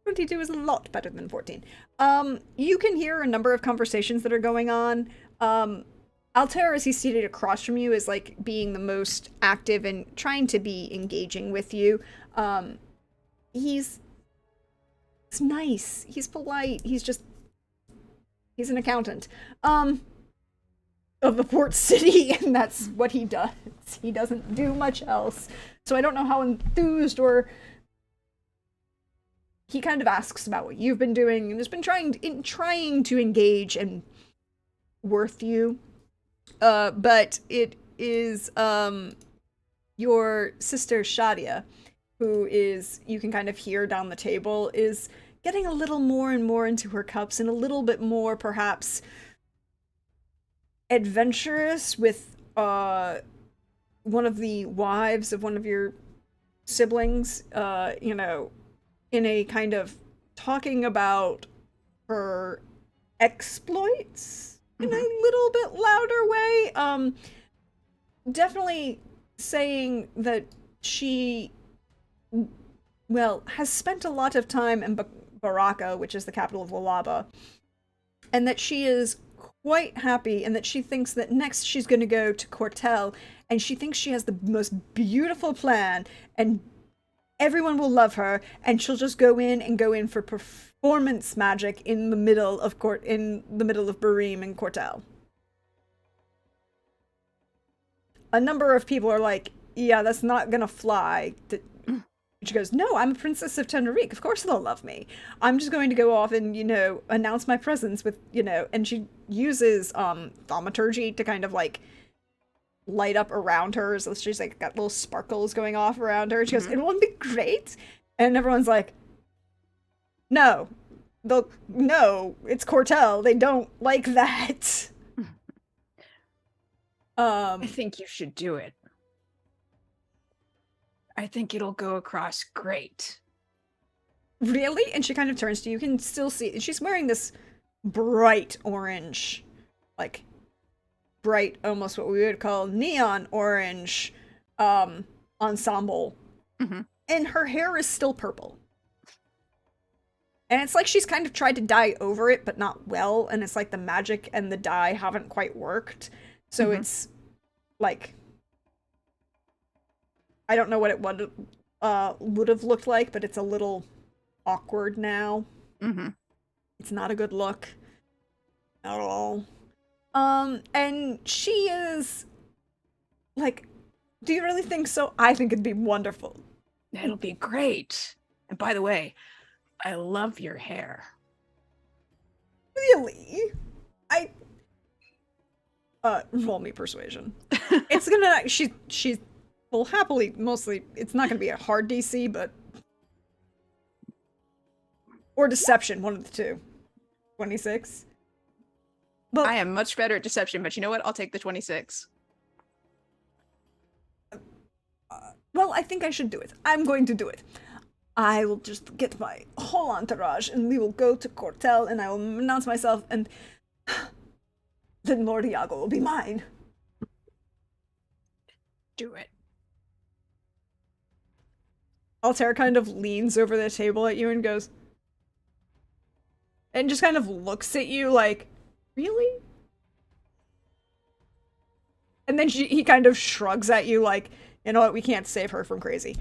22 is a lot better than 14. You can hear a number of conversations that are going on. Altair, as he's seated across from you, is like being the most active and trying to be engaging with you. He's nice. He's polite. He's an accountant. Of the port city, and that's what he does. He doesn't do much else. So I don't know how enthused or he kind of asks about what you've been doing and has been trying to engage and worth you. But it is your sister Shadia, who is, you can kind of hear down the table, is getting a little more and more into her cups and a little bit more perhaps adventurous with one of the wives of one of your siblings, in a kind of talking about her exploits in a little bit louder way. Definitely saying that she, has spent a lot of time in Baraka, which is the capital of Lalaba, and that she is quite happy, and that she thinks that next she's going to go to Cortel, and she thinks she has the most beautiful plan, and everyone will love her, and she'll just go in for performance magic in the middle of Barim and Cortel. A number of people are like, yeah, that's not gonna fly. She goes, no, I'm a princess of Tenerique. Of course they'll love me. I'm just going to go off and, announce my presence with, and she uses thaumaturgy to kind of like light up around her. So she's like got little sparkles going off around her. She goes, it won't be great. And everyone's like, no, it's Cortel. They don't like that. I think you should do it. I think it'll go across great. Really? And she kind of turns to you. You can still see she's wearing this bright orange, like bright, almost what we would call neon orange ensemble. And her hair is still purple. And it's like she's kind of tried to dye over it, but not well. And it's like the magic and the dye haven't quite worked. So it's like, I don't know what it would have looked like, but it's a little awkward now. It's not a good look at all. And she is like, do you really think so? I think it'd be wonderful. It'll be great. And by the way, I love your hair. Really? Roll me persuasion. It's gonna, she will happily, mostly, it's not gonna be a hard DC, but, or deception, one of the two. 26. But I am much better at deception, but you know what? I'll take the 26. Well, I think I should do it. I'm going to do it. I will just get my whole entourage, and we will go to Cortel, and I will announce myself, and then Lord Iago will be mine. Do it. Altair kind of leans over the table at you and goes, and just kind of looks at you like, really? And then he kind of shrugs at you like, you know what, we can't save her from crazy.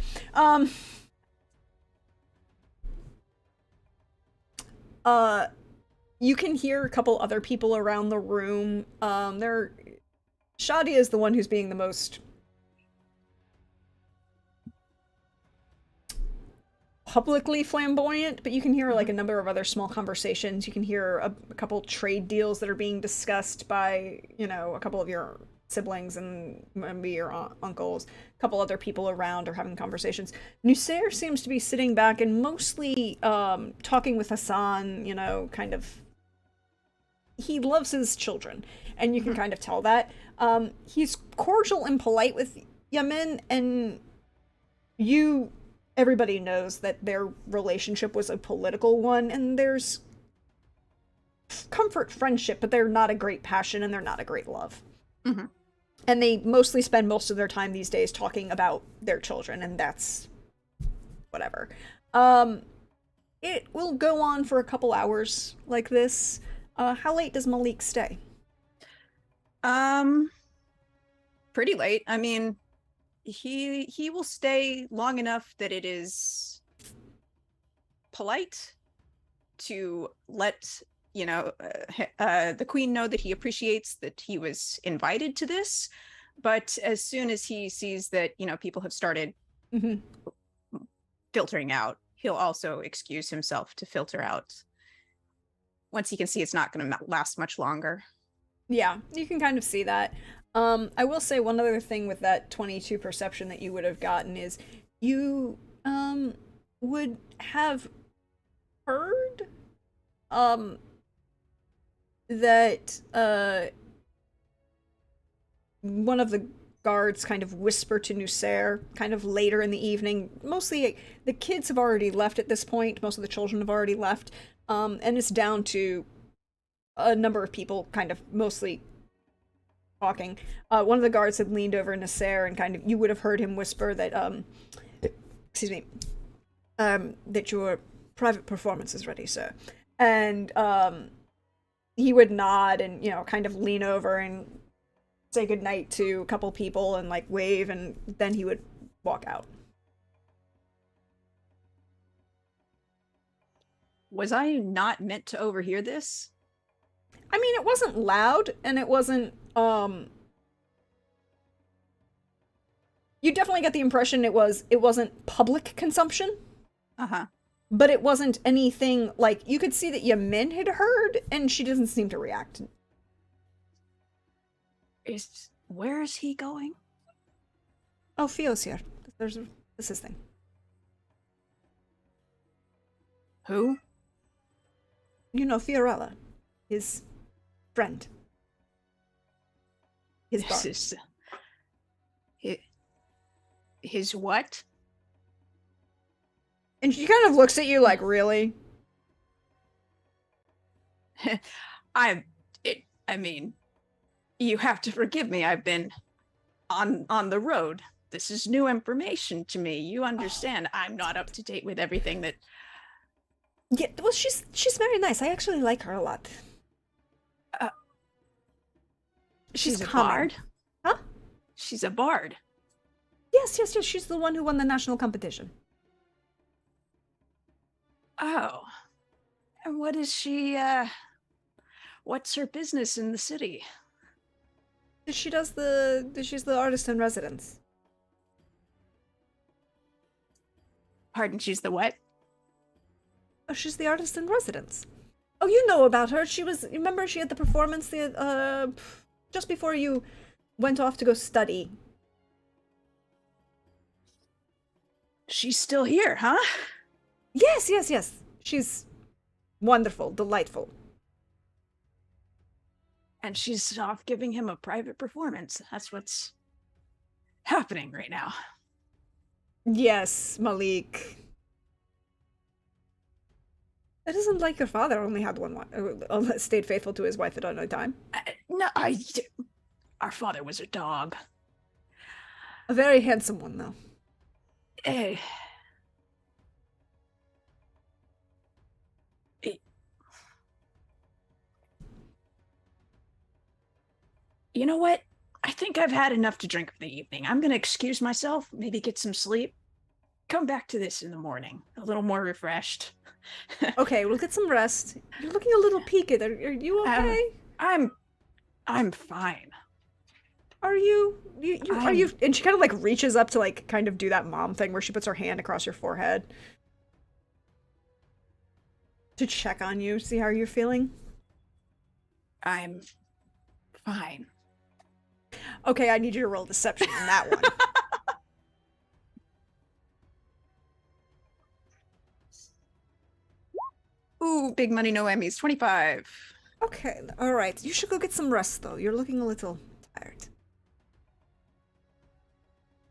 You can hear a couple other people around the room. Shadia is the one who's being the most publicly flamboyant, but you can hear like a number of other small conversations. You can hear a couple trade deals that are being discussed by, a couple of your siblings and maybe your uncles. A couple other people around are having conversations. Nusair seems to be sitting back and mostly talking with Hassan, kind of. He loves his children, and you can kind of tell that. He's cordial and polite with Yamin, and everybody knows that their relationship was a political one, and there's comfort friendship, but they're not a great passion, and they're not a great love. And they mostly spend most of their time these days talking about their children, and that's whatever. it will go on for a couple hours like this. How late does Malik stay? Pretty late. I mean, he will stay long enough that it is polite to let the queen know that he appreciates that he was invited to this, but as soon as he sees that people have started filtering out, he'll also excuse himself to filter out once he can see it's not going to last much longer. Yeah, you can kind of see that. I will say one other thing with that 22 perception that you would have gotten is you would have heard that one of the guards kind of whisper to Nusair kind of later in the evening. Mostly the kids have already left at this point. Most of the children have already left. And it's down to a number of people kind of mostly talking. One of the guards had leaned over Nusair and kind of, you would have heard him whisper that, excuse me, that your private performance is ready, sir. And he would nod and, kind of lean over and say goodnight to a couple people and like wave, and then he would walk out. Was I not meant to overhear this? I mean, it wasn't loud, and it wasn't, you definitely get the impression it wasn't public consumption. Uh-huh. But it wasn't anything, like, you could see that Yamin had heard, and she doesn't seem to react. Where is he going? Oh, Fio's here. This is his thing. Who? You know, Fiorella. His friend. His bar. His what? And she kind of looks at you like, really? I mean, you have to forgive me. I've been on the road. This is new information to me. You understand, I'm not up to date with everything that... Yeah, well, she's very nice. I actually like her a lot. She's a calming. bard? Huh? She's a bard. Yes. She's the one who won the national competition. Oh. And what is she, what's her business in the city? She's the artist in residence. Pardon, she's the what? Oh, she's the artist in residence. Oh, you know about her. Remember she had the performance just before you went off to go study. She's still here, huh? Yes. She's wonderful, delightful. And she's off giving him a private performance. That's what's happening right now. Yes, Malik. It isn't like your father only had one wife, stayed faithful to his wife at any time. Our father was a dog. A very handsome one, though. You know what? I think I've had enough to drink for the evening. I'm going to excuse myself, maybe get some sleep. Come back to this in the morning, a little more refreshed. Okay, we'll get some rest. You're looking a little peaked. Are you okay? I'm fine. Are you? Are you? And she kind of like reaches up to like kind of do that mom thing where she puts her hand across your forehead to check on you, see how you're feeling. I'm fine. Okay, I need you to roll deception on that one. Ooh, big money, no Emmys. 25. Okay, all right. You should go get some rest, though. You're looking a little tired.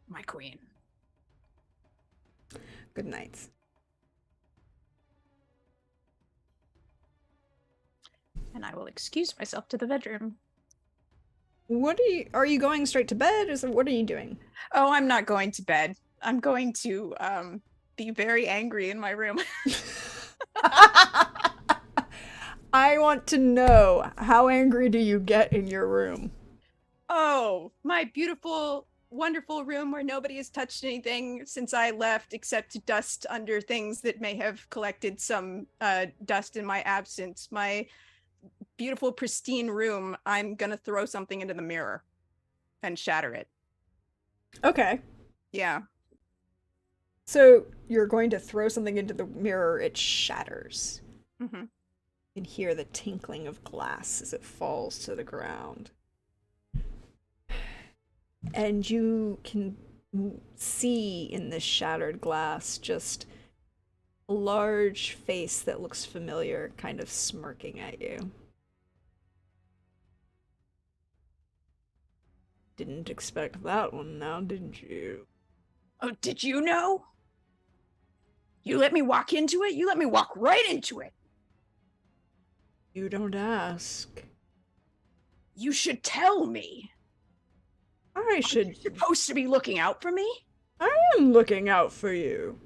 My queen. Good night. And I will excuse myself to the bedroom. What are you going straight to bed? What are you doing? Oh, I'm not going to bed. I'm going to be very angry in my room. I want to know, how angry do you get in your room? Oh, my beautiful, wonderful room where nobody has touched anything since I left except dust under things that may have collected some dust in my absence. My beautiful, pristine room, I'm going to throw something into the mirror and shatter it. Okay. Yeah. So you're going to throw something into the mirror, it shatters. Mm-hmm. You can hear the tinkling of glass as it falls to the ground. And you can see in this shattered glass just a large face that looks familiar, kind of smirking at you. Didn't expect that one now, did you? Oh, did you know? You let me walk into it? You let me walk right into it. You don't ask. You should tell me. I should. You're supposed to be looking out for me? I am looking out for you.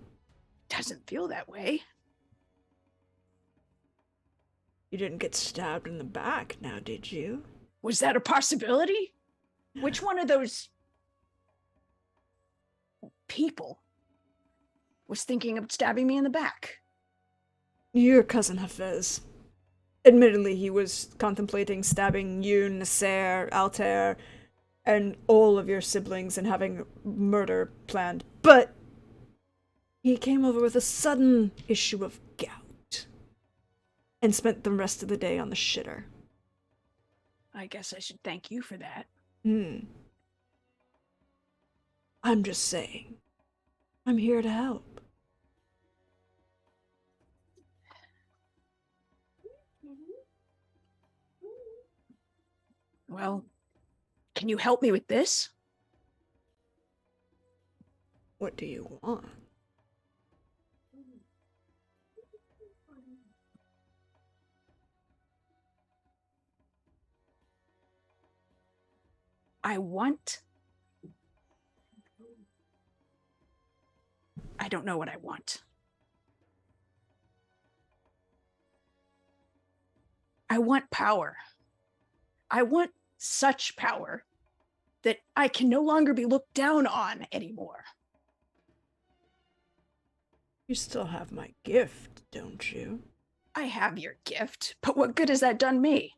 Doesn't feel that way. You didn't get stabbed in the back now, did you? Was that a possibility? Which one of those people was thinking of stabbing me in the back? Your cousin Hafez. Admittedly, he was contemplating stabbing you, Nasser, Altair, and all of your siblings and having murder planned. But he came over with a sudden issue of gout and spent the rest of the day on the shitter. I guess I should thank you for that. I'm just saying. I'm here to help. Well, can you help me with this? What do you want? I don't know what I want. I want power. I want such power that I can no longer be looked down on anymore. You still have my gift, don't you? I have your gift, but what good has that done me?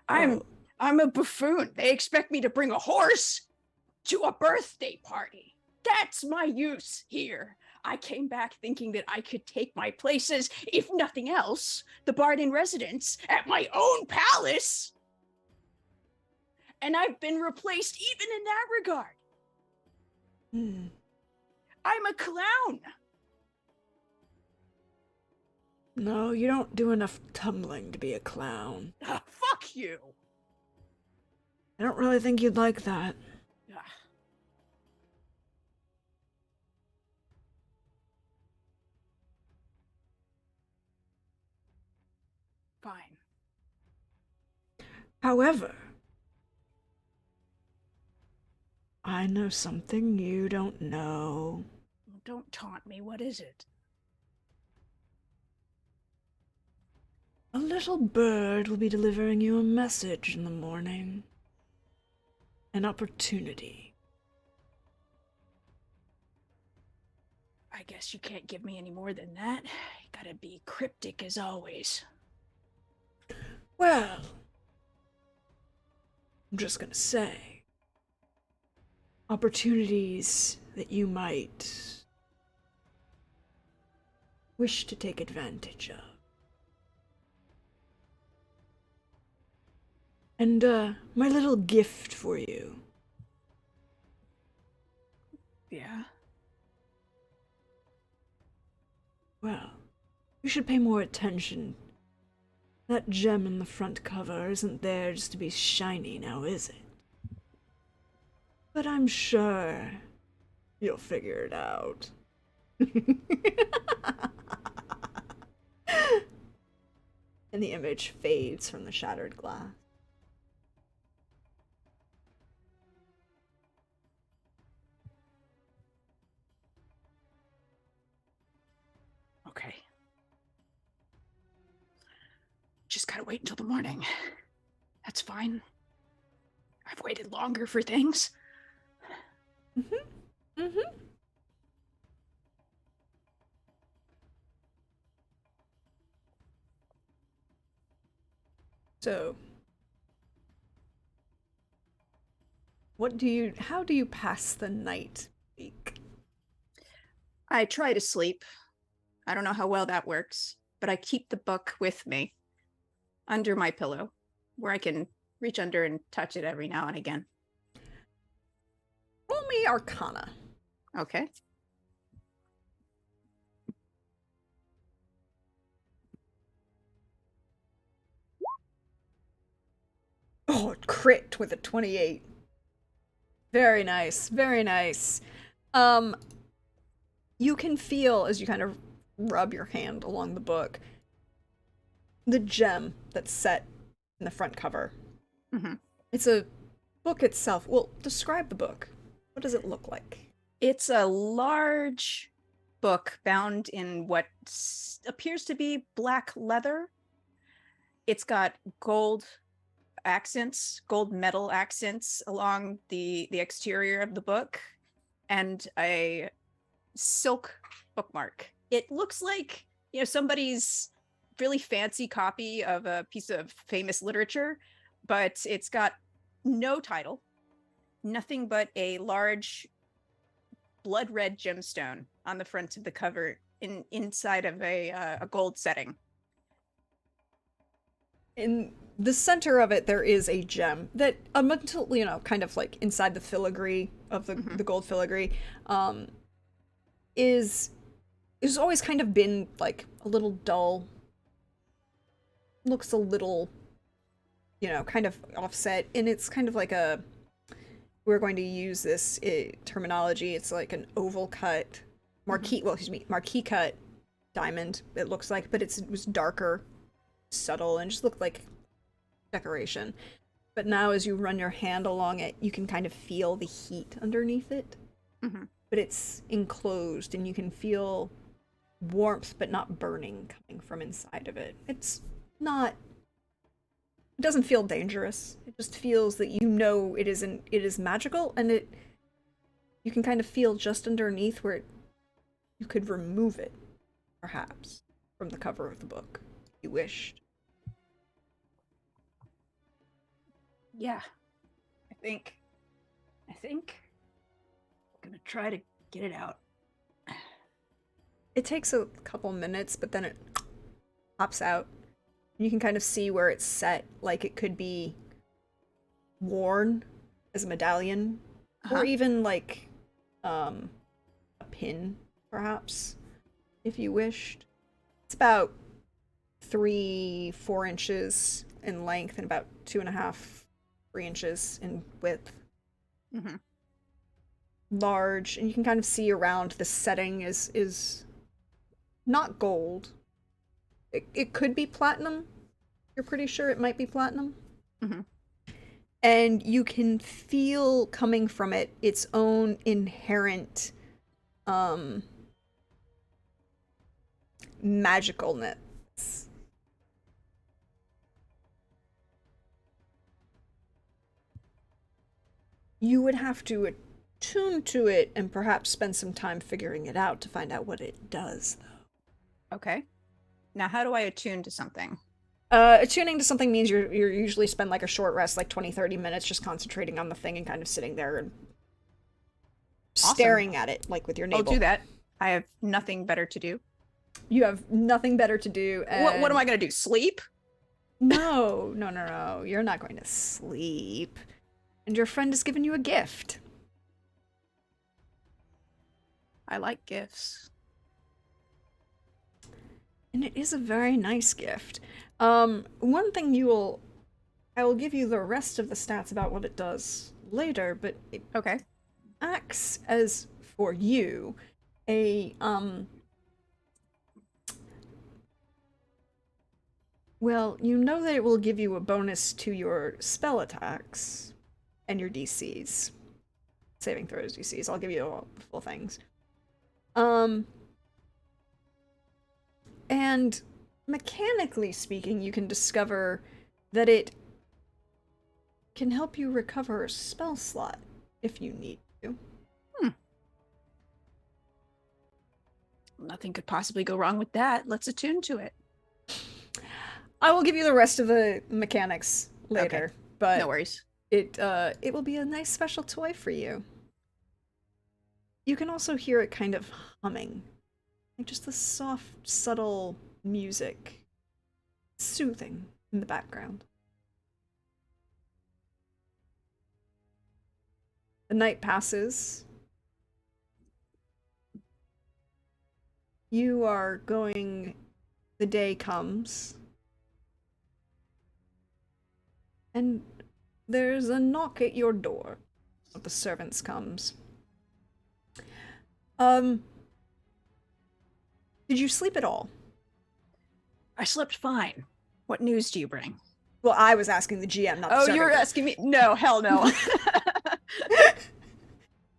I'm a buffoon. They expect me to bring a horse to a birthday party. That's my use here. I came back thinking that I could take my place as, if nothing else, the bard in residence at my own palace. And I've been replaced even in that regard. I'm a clown. No, you don't do enough tumbling to be a clown. Fuck you. I don't really think you'd like that. Fine. However, I know something you don't know. Don't taunt me. What is it? A little bird will be delivering you a message in the morning. An opportunity. I guess you can't give me any more than that. You gotta be cryptic as always. Well, I'm just gonna say, opportunities that you might wish to take advantage of. And, my little gift for you. Yeah? Well, you should pay more attention. That gem in the front cover isn't there just to be shiny now, is it? But I'm sure you'll figure it out. And the image fades from the shattered glass. Okay. just gotta wait until the morning. That's fine. I've waited longer for things. Mm-hmm. Mm-hmm. So, how do you pass the night, Malik? I try to sleep. I don't know how well that works, but I keep the book with me under my pillow where I can reach under and touch it every now and again. Roll me Arcana. Okay. Oh, crit with a 28. Very nice, very nice. You can feel, as you kind of rub your hand along the book, the gem that's set in the front cover. Mm-hmm. It's a book itself. Well, describe the book. What does it look like? It's a large book bound in what appears to be black leather. It's got gold accents, gold metal accents along the exterior of the book, and a silk bookmark. It looks like, somebody's really fancy copy of a piece of famous literature, but it's got no title, nothing but a large blood red gemstone on the front of the cover inside of a gold setting. In the center of it, there is a gem that, until, kind of like inside the filigree of the, Mhm. the gold filigree, is always kind of been like a little dull. Looks a little, kind of offset, and it's kind of like we're going to use this terminology. It's like an oval cut marquee cut diamond. It looks like, but it was darker, subtle, and just looked like decoration. But now, as you run your hand along it, you can kind of feel the heat underneath it. Mm-hmm. But it's enclosed, and you can feel warmth, but not burning coming from inside of it. It doesn't feel dangerous. It just feels that it is magical, and you can kind of feel just underneath where you could remove it, perhaps, from the cover of the book, if you wished. Yeah. I think I'm gonna try to get it out. It takes a couple minutes, but then it pops out. You can kind of see where it's set, like it could be worn as a medallion, Uh-huh. or even like a pin, perhaps, if you wished. It's about 3-4 inches in length and about 2.5-3 inches in width. Mm-hmm. Large, and you can kind of see around the setting is not gold. It could be platinum. You're pretty sure it might be platinum. Mm-hmm. And you can feel coming from it its own inherent magicalness. You would have to attune to it and perhaps spend some time figuring it out to find out what it does, though. Okay. Now, how do I attune to something? Attuning to something means you're usually spend like a short rest, like 20-30 minutes, just concentrating on the thing and kind of sitting there and Awesome. staring at it, like with your navel. I'll do that. I have nothing better to do. You have nothing better to do. And... What am I going to do? Sleep? No. You're not going to sleep. And your friend has given you a gift. I like gifts. And it is a very nice gift. One thing I will give you the rest of the stats about what it does later, but it Okay. acts as, for you, well, you know that it will give you a bonus to your spell attacks and your DCs. Saving throws, DCs. I'll give you all the full things. And mechanically speaking, you can discover that it can help you recover a spell slot if you need to. Nothing could possibly go wrong with that. Let's attune to it. I will give you the rest of the mechanics later, but No worries. it will be a nice special toy for you. You can also hear it kind of humming, like just the soft, subtle music, soothing in the background. The night passes. You are going, the day comes, and there's a knock at your door. One of the servants comes. Did you sleep at all? I slept fine. What news do you bring? Well, I was asking the GM, not the servant. You're asking me? No, hell no.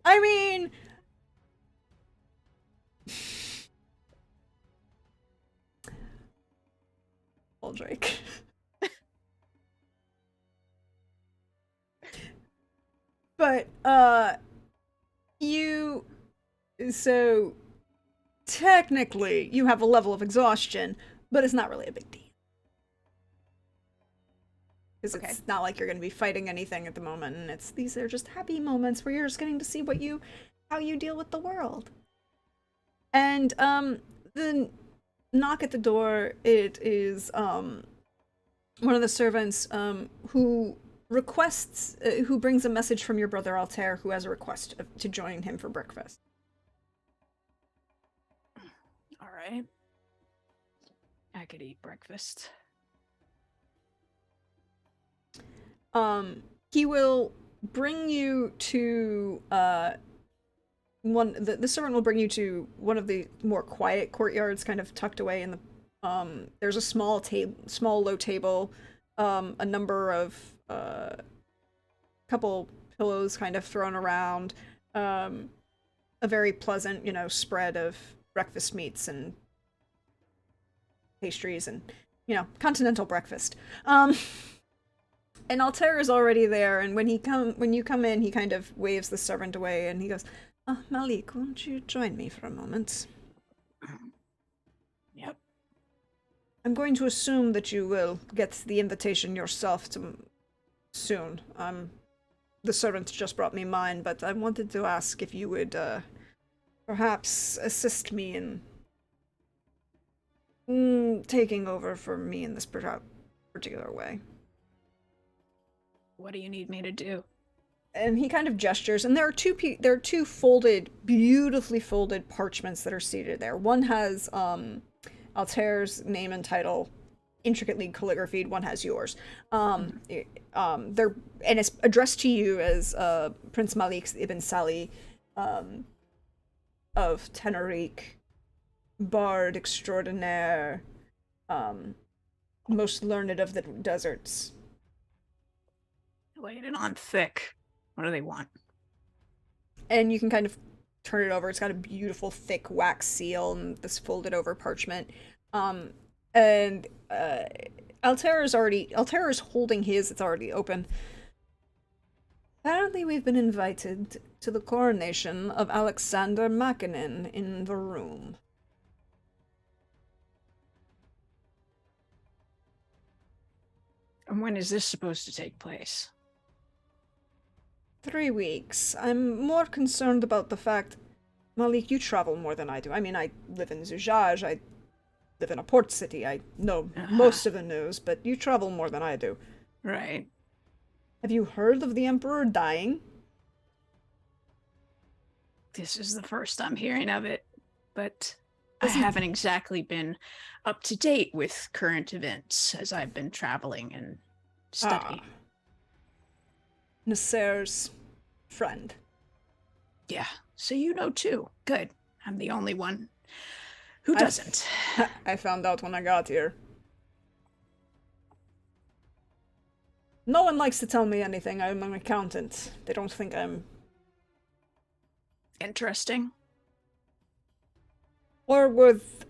I mean... Drake. But, so, technically, you have a level of exhaustion, but it's not really a big deal. Because it's not like you're going to be fighting anything at the moment, and these are just happy moments where you're just getting to see how you deal with the world. And, the knock at the door, it is, one of the servants, who requests, who brings a message from your brother Altair, who has a request to join him for breakfast. All right. I could eat breakfast. He will bring you to, the servant will bring you to one of the more quiet courtyards, kind of tucked away in the, there's a small low table, a number of, couple pillows kind of thrown around, a very pleasant, spread of breakfast meats and pastries and, continental breakfast. And Altair is already there, and when you come in, he kind of waves the servant away, and he goes, Malik, won't you join me for a moment? Yep. I'm going to assume that you will get the invitation yourself soon. The servant just brought me mine, but I wanted to ask if you would, perhaps assist me in taking over for me in this particular way. What do you need me to do? And he kind of gestures, and there are two beautifully folded parchments that are seated there. One has Altair's name and title, intricately calligraphied. One has yours. And it's addressed to you as Prince Malik ibn Sali of Tenerique, Bard extraordinaire, most learned of the deserts. Laid it on thick. What do they want? And you can kind of turn it over. It's got a beautiful thick wax seal and this folded over parchment. And Altair is holding his. It's already open. Apparently we've been invited to the coronation of Alexander Makinen in the room. And when is this supposed to take place? 3 weeks. I'm more concerned about the fact, Malik, you travel more than I do. I mean, I live in Zujaj, I live in a port city, I know most of the news, but you travel more than I do. Right. Have you heard of the Emperor dying? This is the first I'm hearing of it, but I haven't exactly been up to date with current events as I've been traveling and studying. Nasser's friend. Yeah, so you know too. Good. I'm the only one who doesn't. I found out when I got here. No one likes to tell me anything. I'm an accountant. They don't think I'm... Interesting. Or worth,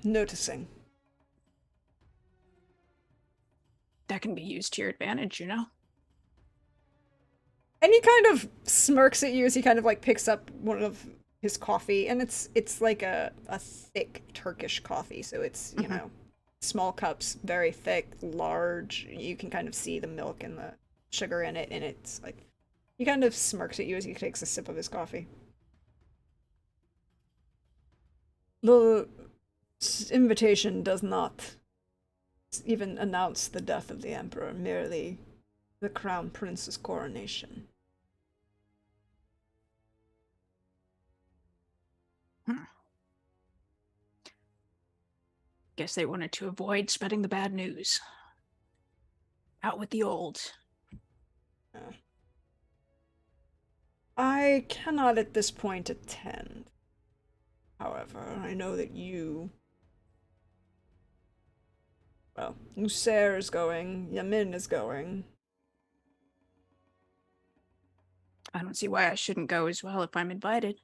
noticing. That can be used to your advantage, you know? And he kind of smirks at you as he kind of like picks up one of his coffee, and it's like a thick Turkish coffee, so it's, you know, small cups, very thick, large. You can kind of see the milk and the sugar in it, and it's like he kind of smirks at you as he takes a sip of his coffee. The invitation does not even announce the death of the emperor, merely the crown prince's coronation. Guess they wanted to avoid spreading the bad news. Out with the old. I cannot at this point attend. However, I know that Nusair is going, Yamin is going. I don't see why I shouldn't go as well if I'm invited.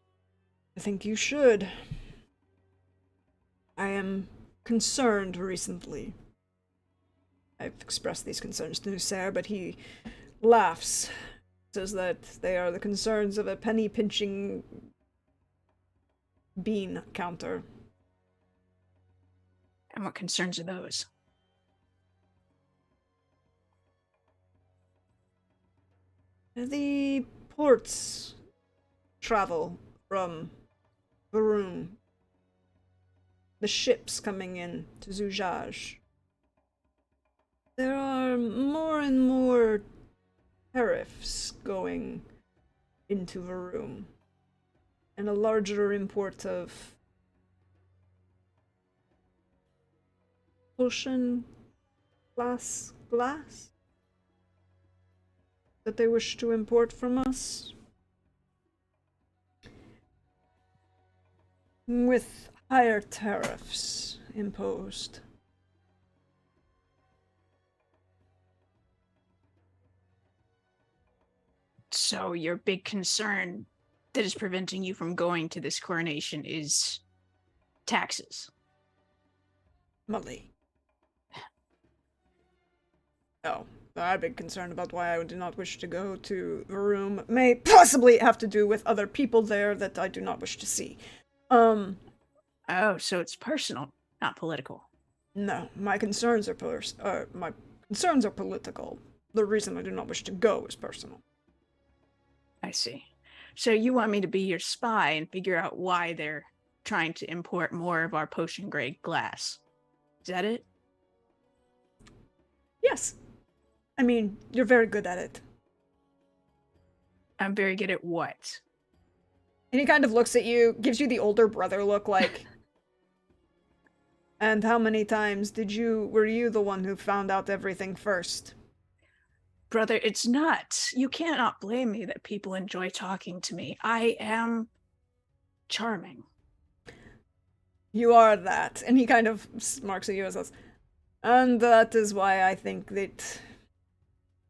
I think you should. I am concerned recently. I've expressed these concerns to Nusair, but he laughs, says that they are the concerns of a penny-pinching bean counter. And what concerns are those? The ports travel from Varun. The ships coming in to Zujaj. There are more and more tariffs going into Varun, and a larger import of potion glass that they wish to import from us, with higher tariffs imposed. So your big concern that is preventing you from going to this coronation is taxes. Malik. No, I'm big concerned about why I do not wish to go to the room may possibly have to do with other people there that I do not wish to see. Oh, so it's personal, not political. No, my concerns are political. The reason I do not wish to go is personal. I see. So you want me to be your spy and figure out why they're trying to import more of our potion-grade glass. Is that it? Yes. I mean, you're very good at it. I'm very good at what? And he kind of looks at you, gives you the older brother look like... And how many times were you the one who found out everything first? Brother, it's not. You cannot blame me that people enjoy talking to me. I am charming. You are that. And he kind of smirks at you as says, and that is why I think that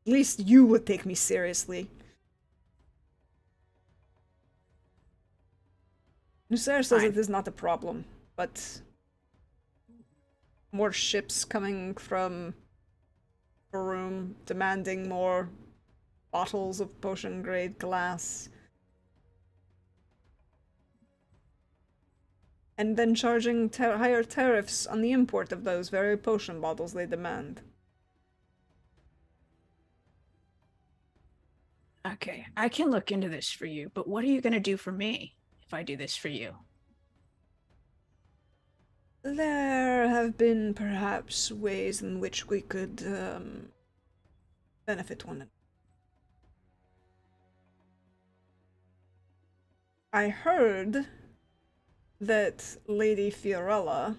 at least you would take me seriously. Nusair says it is not a problem, but more ships coming from Varun demanding more bottles of potion-grade glass. And then charging higher tariffs on the import of those very potion bottles they demand. Okay, I can look into this for you, but what are you going to do for me if I do this for you? There have been perhaps ways in which we could benefit one another. I heard that Lady Fiorella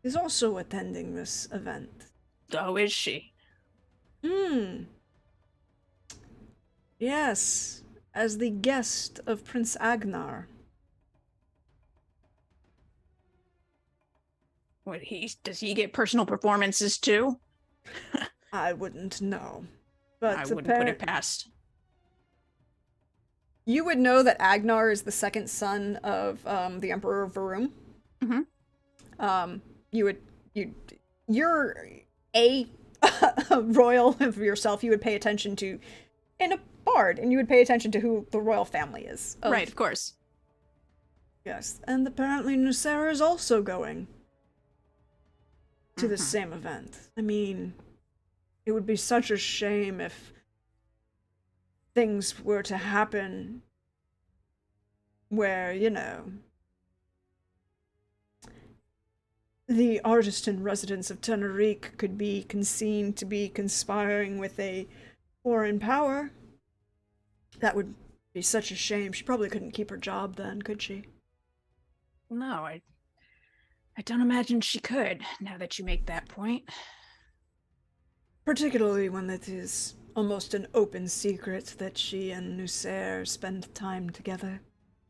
is also attending this event. Oh, is she? Yes, as the guest of Prince Agnar. What, does he get personal performances too? I wouldn't know. But I wouldn't put it past. You would know that Agnar is the second son of the Emperor of Varun. Mm-hmm. You're a royal of yourself, you would pay attention to, in a bard, and you would pay attention to who the royal family is. Right, of course. Yes, and apparently Nusera is also going to the same event. I mean, it would be such a shame if things were to happen where, you know, the artist in residence of Tenerique could be seen to be conspiring with a foreign power. That would be such a shame. She probably couldn't keep her job then, could she? No, I don't imagine she could, now that you make that point. Particularly when it is almost an open secret that she and Nusair spend time together.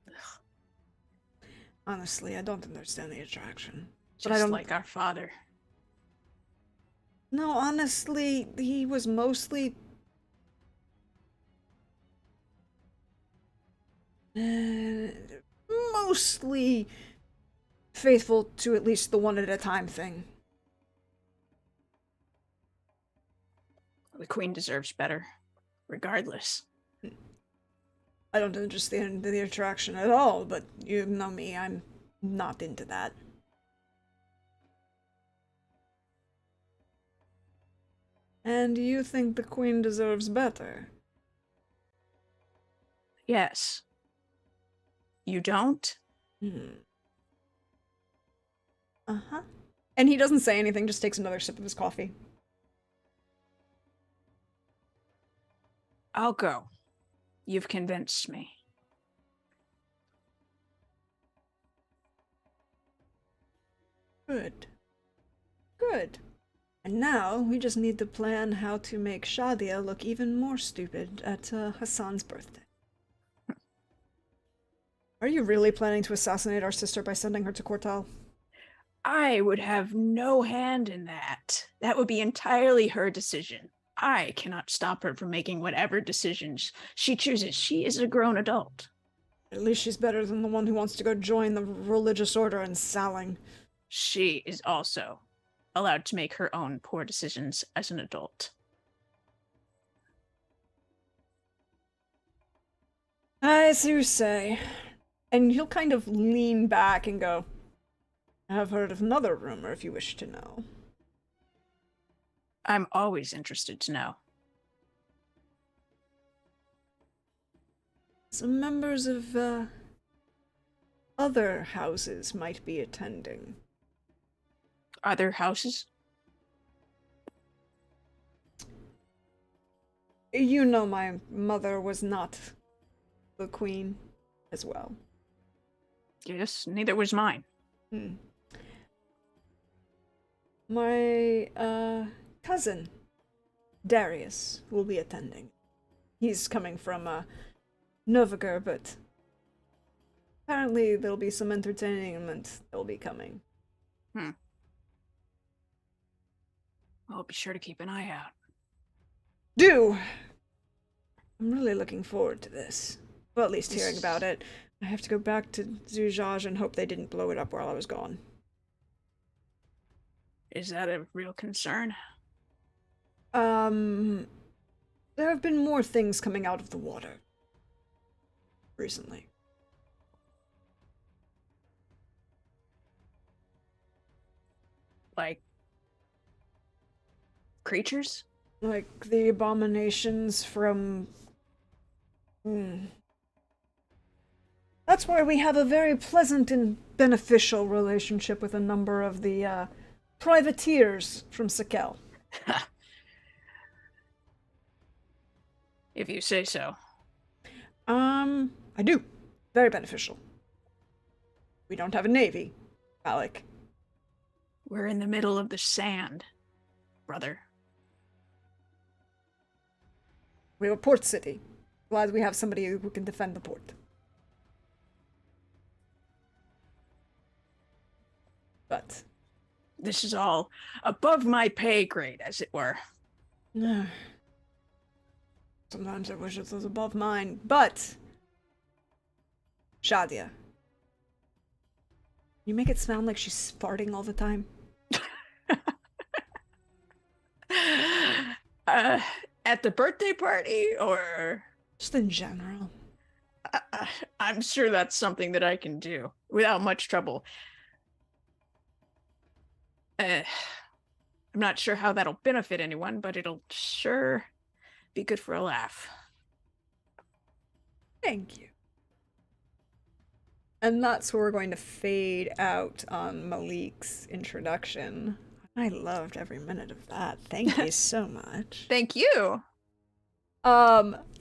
Ugh. Honestly, I don't understand the attraction. Just But I don't... like our father. No, honestly, he was mostly... mostly faithful to at least the one at a time thing. The queen deserves better, regardless. I don't understand the attraction at all, but you know me, I'm not into that. And you think the queen deserves better? Yes. You don't? Uh-huh. And he doesn't say anything, just takes another sip of his coffee. I'll go. You've convinced me. Good. Good. And now, we just need to plan how to make Shadia look even more stupid at Hassan's birthday. Are you really planning to assassinate our sister by sending her to Cortal? I would have no hand in that. That would be entirely her decision. I cannot stop her from making whatever decisions she chooses. She is a grown adult. At least she's better than the one who wants to go join the religious order in Saling. She is also allowed to make her own poor decisions as an adult. As you say. And he'll kind of lean back and go, I have heard of another rumor if you wish to know. I'm always interested to know. Some members of, other houses might be attending. Other houses? You know my mother was not the queen as well. Yes, neither was mine. My, cousin, Darius, will be attending. He's coming from, Novigrad, but apparently there'll be some entertainment that'll be coming. I'll be sure to keep an eye out. Do! I'm really looking forward to this. Well, at least hearing about it. I have to go back to Zujaj and hope they didn't blow it up while I was gone. Is that a real concern? There have been more things coming out of the water. Recently. Like creatures? Like the abominations from... That's why we have a very pleasant and beneficial relationship with a number of the, privateers from Sakel. If you say so. I do. Very beneficial. We don't have a navy, Malik. We're in the middle of the sand, brother. We have a port city. Glad we have somebody who can defend the port. But This is all above my pay grade, as it were. sometimes I wish it was above mine. But Shadia, you make it sound like she's farting all the time. At the birthday party, or Just in general. I'm sure that's something that I can do without much trouble. I'm not sure how that'll benefit anyone, but it'll sure be good for a laugh. Thank you. And that's where we're going to fade out on Malik's introduction. I loved every minute of that. Thank you so much. Thank you.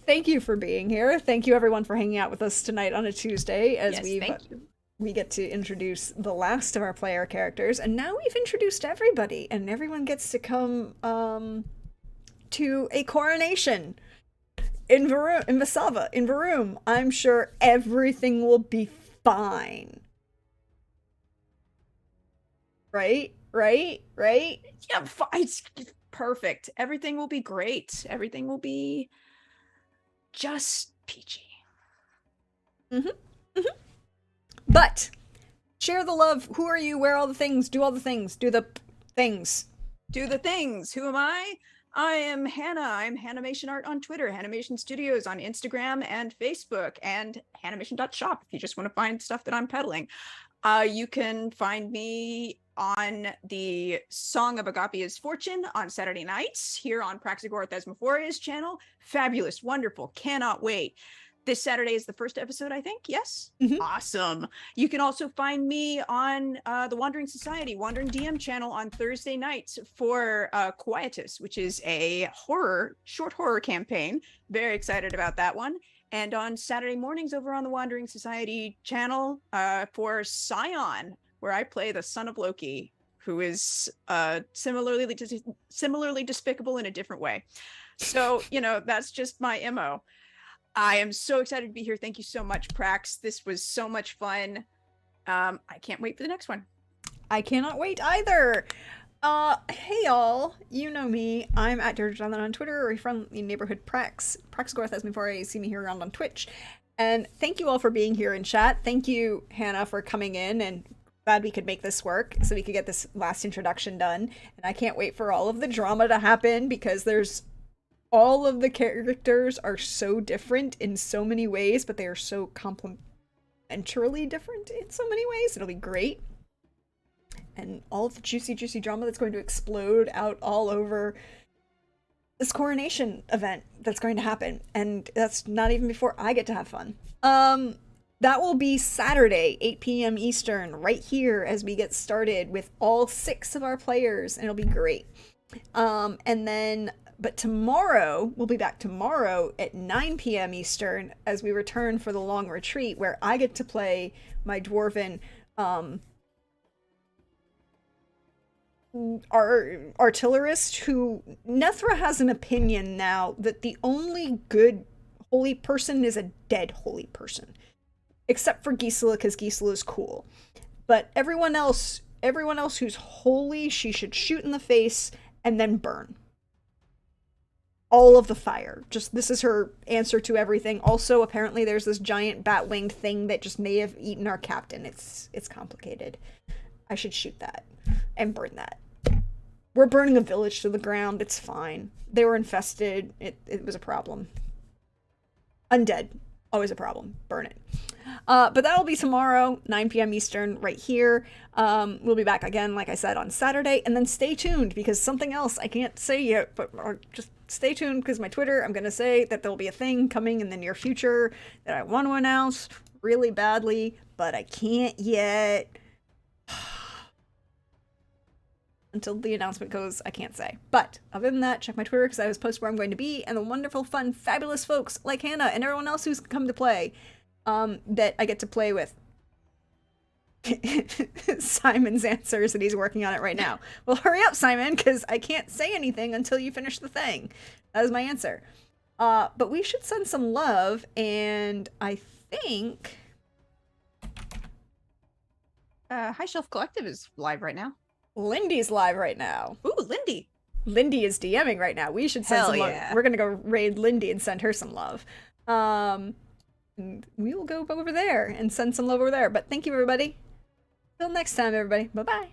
Thank you for being here. Thank you everyone for hanging out with us tonight on a Tuesday as Yes, thank you. we get to introduce the last of our player characters, and now we've introduced everybody, and everyone gets to come to a coronation in Vasava, in Varum. I'm sure everything will be fine. Right? Yeah, it's perfect. Everything will be great. Everything will be just peachy. But share the love. Who are you? Where are all the things? Do all the things. Do the things. Do the things. Who am I? I am Hannah. I'm Hanimation Art on Twitter, Hanimation Studios on Instagram and Facebook, and Hanimation.shop if you just want to find stuff that I'm peddling. You can find me on the Song of Agapia's Fortune on Saturday nights here on Praxagora Thesmophoria's channel. Fabulous, wonderful, cannot wait. This Saturday is the first episode, I think. Yes? Mhm. Awesome. You can also find me on the Wandering Society, Wandering DM channel on Thursday nights for Quietus, which is a short horror campaign. Very excited about that one. And on Saturday mornings over on the Wandering Society channel for Scion, where I play the son of Loki, who is similarly despicable in a different way. So, that's just my MO. I am so excited to be here. Thank you so much, Prax. This was so much fun. I can't wait for the next one. I cannot wait either. Hey y'all, you know me. I'm at Georgia Jonathan on Twitter, or a friendly neighborhood Prax. Praxagora Thesmophoriae, you see me here around on Twitch. And thank you all for being here in chat. Thank you, Hannah, for coming in, and glad we could make this work so we could get this last introduction done. And I can't wait for all of the drama to happen, because all of the characters are so different in so many ways, but they are so complementarily different in so many ways. It'll be great. And all of the juicy drama that's going to explode out all over this coronation event that's going to happen. And that's not even before I get to have fun. That will be Saturday, 8 p.m. Eastern, right here as we get started with all 6 of our players, and it'll be great. But tomorrow, we'll be back tomorrow at 9 p.m. Eastern as we return for the long retreat, where I get to play my dwarven artillerist, who Nethra has an opinion now that the only good holy person is a dead holy person. Except for Gisela, because Gisela's cool. But everyone else who's holy, she should shoot in the face and then burn. All of the fire. Just, this is her answer to everything. Also, apparently there's this giant bat-winged thing that just may have eaten our captain. It's complicated. I should shoot that and burn that. We're burning a village to the ground. It's fine. They were infested. It was a problem. Undead. Always a problem. Burn it. But that'll be tomorrow, 9 p.m. Eastern, right here. We'll be back again, like I said, on Saturday. And then stay tuned, because something else I can't say yet, but just stay tuned, because my Twitter, I'm going to say that there'll be a thing coming in the near future that I want to announce really badly, but I can't yet. Until the announcement goes, I can't say. But other than that, check my Twitter, because I was posted where I'm going to be, and the wonderful, fun, fabulous folks like Hannah and everyone else who's come to play, that I get to play with. Simon's answers that he's working on it right now. Well, hurry up, Simon, because I can't say anything until you finish the thing. That is my answer. But we should send some love, and I think... High Shelf Collective is live right now. Lindy's live right now. Ooh, Lindy. Lindy is DMing right now. We should send some love. We're gonna go raid Lindy and send her some love. And we will go over there and send some love over there. But thank you, everybody. Till next time, everybody. Bye-bye.